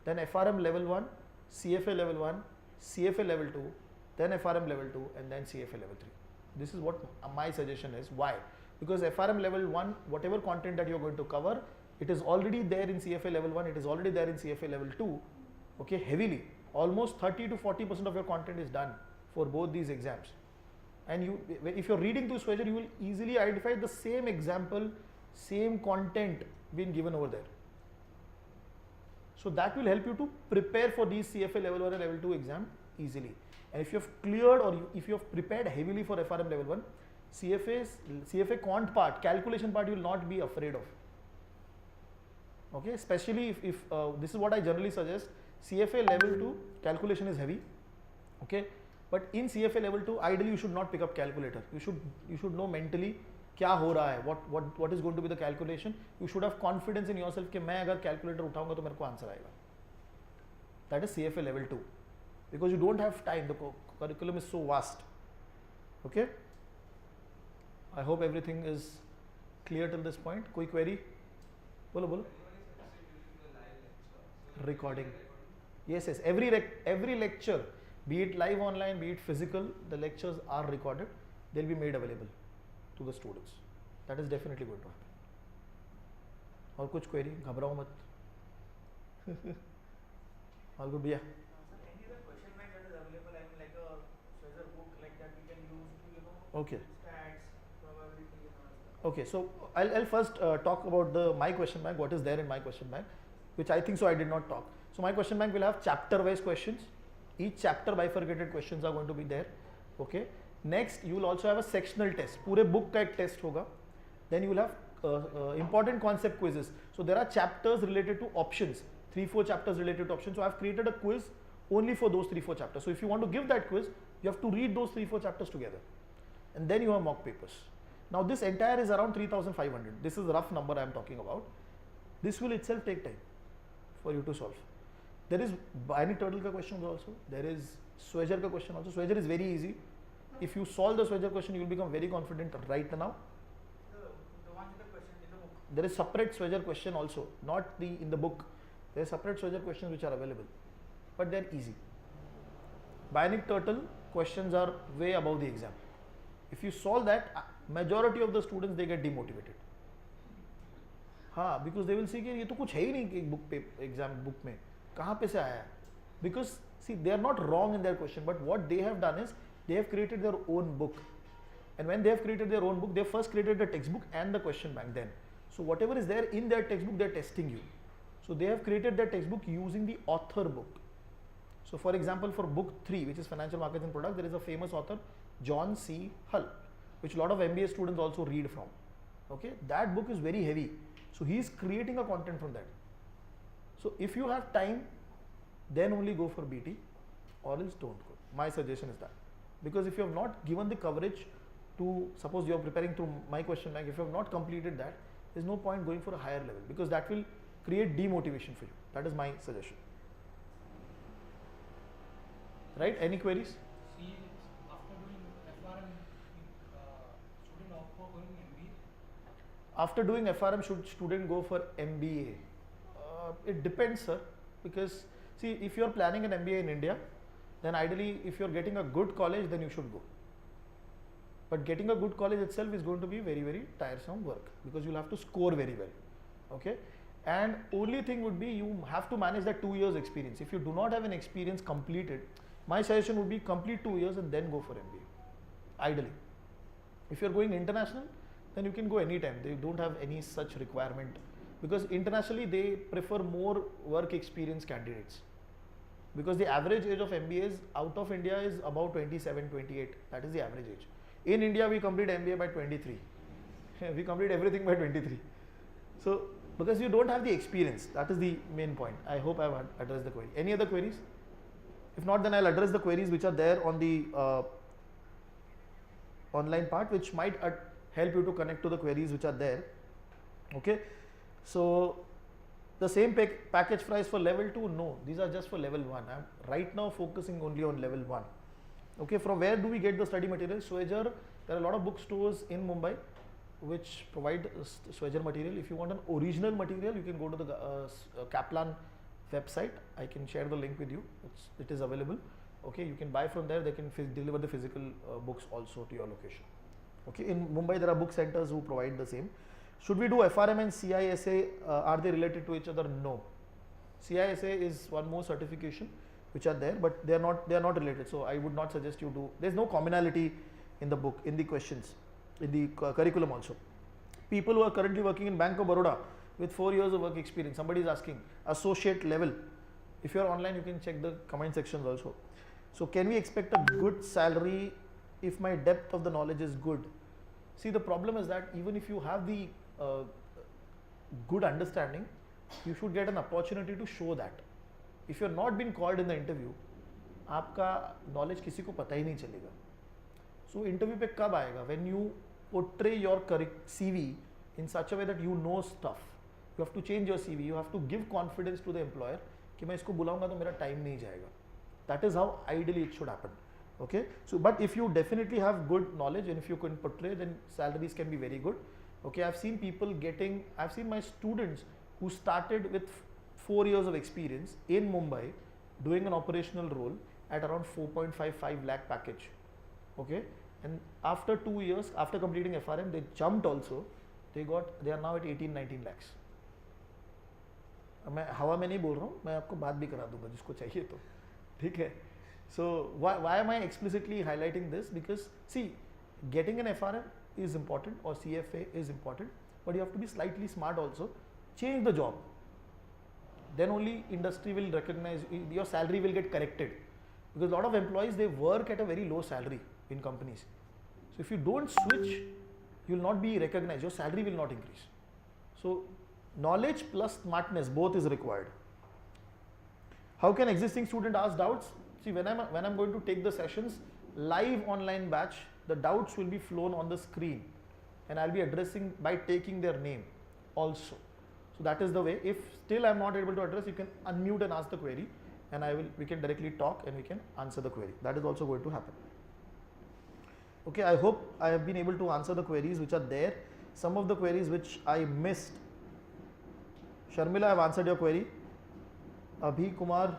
then FRM level 1, CFA level 1, CFA level 2, then FRM level 2 and then CFA level 3. This is what my suggestion is. Why? Because FRM level 1, whatever content that you are going to cover, it is already there in CFA level 1, it is already there in CFA level 2, okay, heavily. Almost 30 to 40% of your content is done for both these exams. And you, if you're reading through Swagger, you will easily identify the same example, same content being given over there. So that will help you to prepare for these CFA level 1 and level 2 exam easily. And if you have cleared or if you have prepared heavily for FRM level 1, CFA quant part, calculation part, you will not be afraid of. Okay, especially if this is what I generally suggest. CFA level 2 calculation is heavy, okay, but in CFA level 2 ideally you should not pick up calculator. You should know mentally क्या हो रहा है, what is going to be the calculation. You should have confidence in yourself कि मैं अगर calculator उठाऊंगा तो मेरे को answer आएगा. That is CFA level 2, because you don't have time. The curriculum is so vast. Okay, I hope everything is clear till this point. कोई query? बोलो बोलो. Recording. Yes, every lecture, be it live online, be it physical, the lectures are recorded. They'll be made available to the students. That is definitely going to happen. और कुछ query? घबराओ मत. All good, भैया. Any other question bank that is available, I mean like a Swagger book like that we can use to, you know, Okay. stats, probability, you know. Okay, so I'll first talk about my question bank, what is there in my question bank, which I think so I did not talk. So my question bank will have chapter wise questions. Each chapter bifurcated questions are going to be there. Okay. Next, you will also have a sectional test. पूरे book का एक test होगा. Then you will have important concept quizzes. So there are chapters related to options. 3-4 chapters related to options. So I have created a quiz only for those 3-4 chapters. So if you want to give that quiz, you have to read those 3-4 chapters together, and then you have mock papers. Now this entire is around 3,500. This is the rough number I am talking about. This will itself take time for you to solve. There is Bionic Turtle ka question also. There is Swagger ka question also. Swagger is very easy. If you solve the Swagger question, you will become very confident right now. The one with the question in the book. There is separate Swagger question also, not in the book. There are separate Swagger questions which are available, but they are easy. Bionic Turtle questions are way above the exam. If you solve that, majority of the students they get demotivated. हाँ, because they will see कि ये तो कुछ है ही नहीं एक book पे exam book में कहाँ पे से आया है. Because see, they are not wrong in their question, but what they have done is they have created their own book, and when they have created their own book, they first created the textbook and the question bank. Then, so whatever is there in their textbook, they are testing you. So they have created their textbook using the author book. So for example, for book 3, which is Financial Markets and Products, there is a famous author, John C. Hull, which a lot of MBA students also read from. Okay, that book is very heavy. So he is creating a content from that. So if you have time, then only go for BT, or else don't go. My suggestion is that, because if you have not given the coverage to, suppose you are preparing through my question bank, if you have not completed that, there is no point going for a higher level, because that will create demotivation for you. That is my suggestion. Right? Any queries? See, after doing FRM, student opt for going MBA. After doing FRM, should student go for MBA? It depends, sir, because see, if you are planning an MBA in India, then ideally if you are getting a good college, then you should go. But getting a good college itself is going to be very, very tiresome work, because you will have to score very well. Okay, and only thing would be you have to manage that 2 years experience. If you do not have an experience completed, my suggestion would be complete 2 years and then go for MBA, ideally. If you are going international, then you can go anytime. They don't have any such requirement, because internationally they prefer more work experience candidates, because the average age of MBAs out of India is about 27, 28. That is the average age. In India, we complete MBA by 23. We complete everything by 23. So, because you don't have the experience, that is the main point. I hope I have addressed the query. Any other queries? If not, then I'll address the queries which are there on the online part, which might help you to connect to the queries which are there. Okay. So, the same package price for level 2? No, these are just for level 1. I'm right now focusing only on level 1. Okay, from where do we get the study material? Swagger, there are a lot of bookstores in Mumbai which provide Swagger material. If you want an original material, you can go to the Kaplan website. I can share the link with you. It is available. Okay, you can buy from there. They can deliver the physical books also to your location. Okay, in Mumbai there are book centers who provide the same. Should we do FRM and CISA? Are they related to each other? No. CISA is one more certification which are there, but they are not related. So I would not suggest you do. There is no commonality in the book, in the questions, in the curriculum also. People who are currently working in Bank of Baroda with 4 years of work experience. Somebody is asking associate level. If you are online, you can check the comment sections also. So can we expect a good salary if my depth of the knowledge is good? See, the problem is that even if you have the good understanding, you should get an opportunity to show that. If you are not been called in the interview, आपका knowledge किसी को पता ही नहीं चलेगा. So interview पे कब आएगा? When you portray your CV in such a way that you know stuff. You have to change your CV. You have to give confidence to the employer कि मैं इसको बुलाऊंगा तो मेरा time नहीं जाएगा. That is how ideally it should happen. Okay. So, but if you definitely have good knowledge and if you can portray, then salaries can be very good. Okay. I've seen people getting. I've seen my students who started with 4 years of experience in Mumbai doing an operational role at around 4.55 lakh package. Okay. And after 2 years, after completing FRM, they jumped also. They are now at 18-19 lakhs. मैं हवा में नहीं बोल रहा हूँ, मैं आपको बात भी करा दूंगा जिसको चाहिए तो, ठीक है. So why am I explicitly highlighting this? Because see, getting an FRM is important or CFA is important, but you have to be slightly smart also. Change the job. Then only industry will recognize, your salary will get corrected. Because a lot of employees, they work at a very low salary in companies. So if you don't switch, you will not be recognized, your salary will not increase. So knowledge plus smartness, both is required. How can existing student ask doubts? See, when I'm going to take the sessions, live online batch, the doubts will be flown on the screen and I'll be addressing by taking their name also. So that is the way. If still I'm not able to address, you can unmute and ask the query and we can directly talk and we can answer the query. That is also going to happen. Okay, I hope I have been able to answer the queries which are there. Some of the queries which I missed. Sharmila, I have answered your query. Abhi Kumar,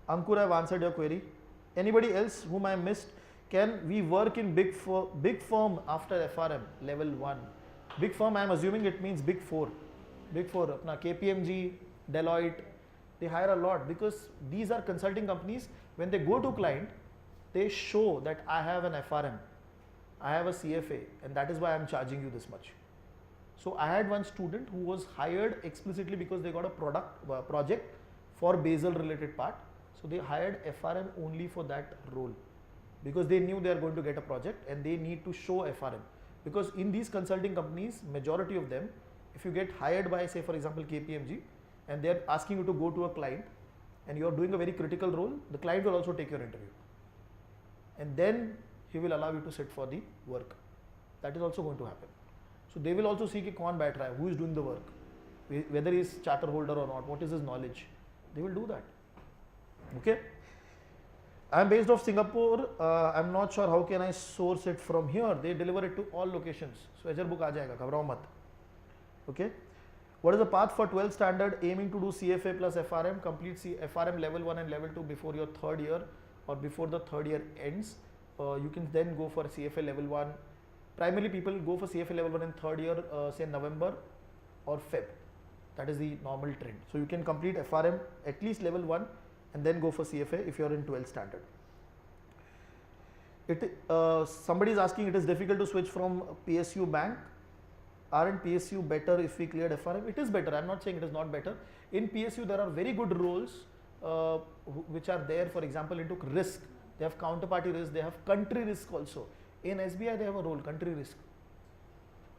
Ankur, I have answered your query. Anybody else whom I missed? Can we work in big firm after FRM level 1? Big firm, I am assuming it means big 4. Big 4, apna KPMG, Deloitte, they hire a lot because these are consulting companies. When they go to client, they show that I have an FRM, I have a CFA, and that is why I am charging you this much. So I had one student who was hired explicitly because they got a project for Basel related part. So they hired FRM only for that role because they knew they are going to get a project and they need to show FRM. Because in these consulting companies, majority of them, if you get hired by, say for example KPMG, and they are asking you to go to a client and you are doing a very critical role, the client will also take your interview and then he will allow you to sit for the work. That is also going to happen. So they will also see ki kaun baith raha hai, who is doing the work, whether he is charter holder or not, what is his knowledge. They will do that. Okay. I am based off Singapore. I am not sure how can I source it from here. They deliver it to all locations. So Swagger book aa jayega, ghabrao mat. Okay. What is the path for 12th standard aiming to do CFA plus FRM? Complete FRM level 1 and level 2 before your 3rd year or before the 3rd year ends. You can then go for CFA level 1. Primarily people go for CFA level 1 in 3rd year, say November or Feb. That is the normal trend. So you can complete FRM at least level 1 and then go for CFA if you are in 12th standard. Somebody is asking, it is difficult to switch from PSU bank. Aren't PSU better if we cleared FRM? It is better. I'm not saying it is not better. In PSU, there are very good roles which are there. For example, into risk. They have counterparty risk. They have country risk also. In SBI, they have a role, country risk,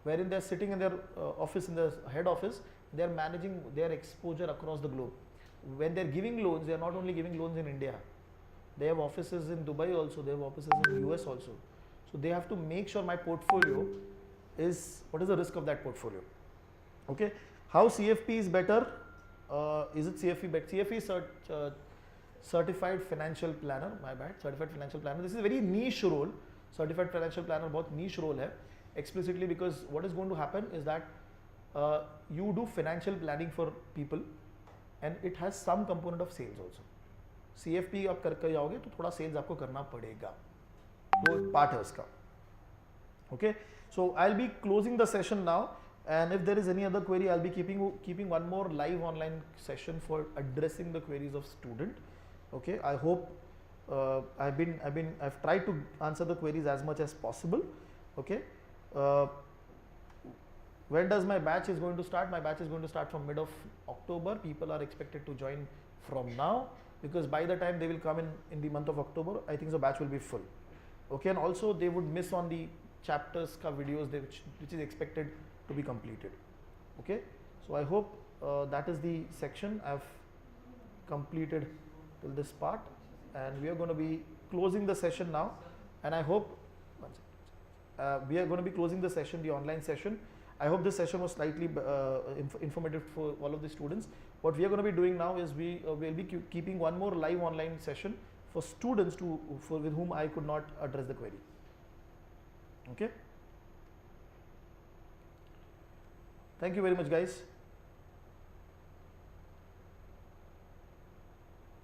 wherein they are sitting in their office, in the head office. They are managing their exposure across the globe. When they are giving loans, they are not only giving loans in India. They have offices in Dubai also. They have offices in US also. So they have to make sure my portfolio is, what is the risk of that portfolio? Okay. How CFP is better? Is it CFP better? CFP is Certified Financial Planner. My bad. Certified Financial Planner. This is a very niche role. Certified Financial Planner बहुत niche role है. Explicitly because what is going to happen is that you do financial planning for people and it has some component of sales also. CFP आप कर जाओगे तो थोड़ा sales आपको करना पड़ेगा. वो part है उसका. Okay. So I'll be closing the session now, and if there is any other query, I'll be keeping one more live online session for addressing the queries of student. Okay. I hope I've tried to answer the queries as much as possible. Okay. When does my batch is going to start? My batch is going to start from mid of October. People are expected to join from now, because by the time they will come in the month of October, I think the batch will be full. Okay. And also they would miss on the chapters ka videos which is expected to be completed. Okay. So I hope that is the section. I've completed till this part, and we are going to be closing the session now, and I hope we are going to be closing the session, the online session. I hope this session was slightly informative for all of the students. What we are going to be doing now is we will be keeping one more live online session for students with whom I could not address the query. Okay. Thank you very much, guys.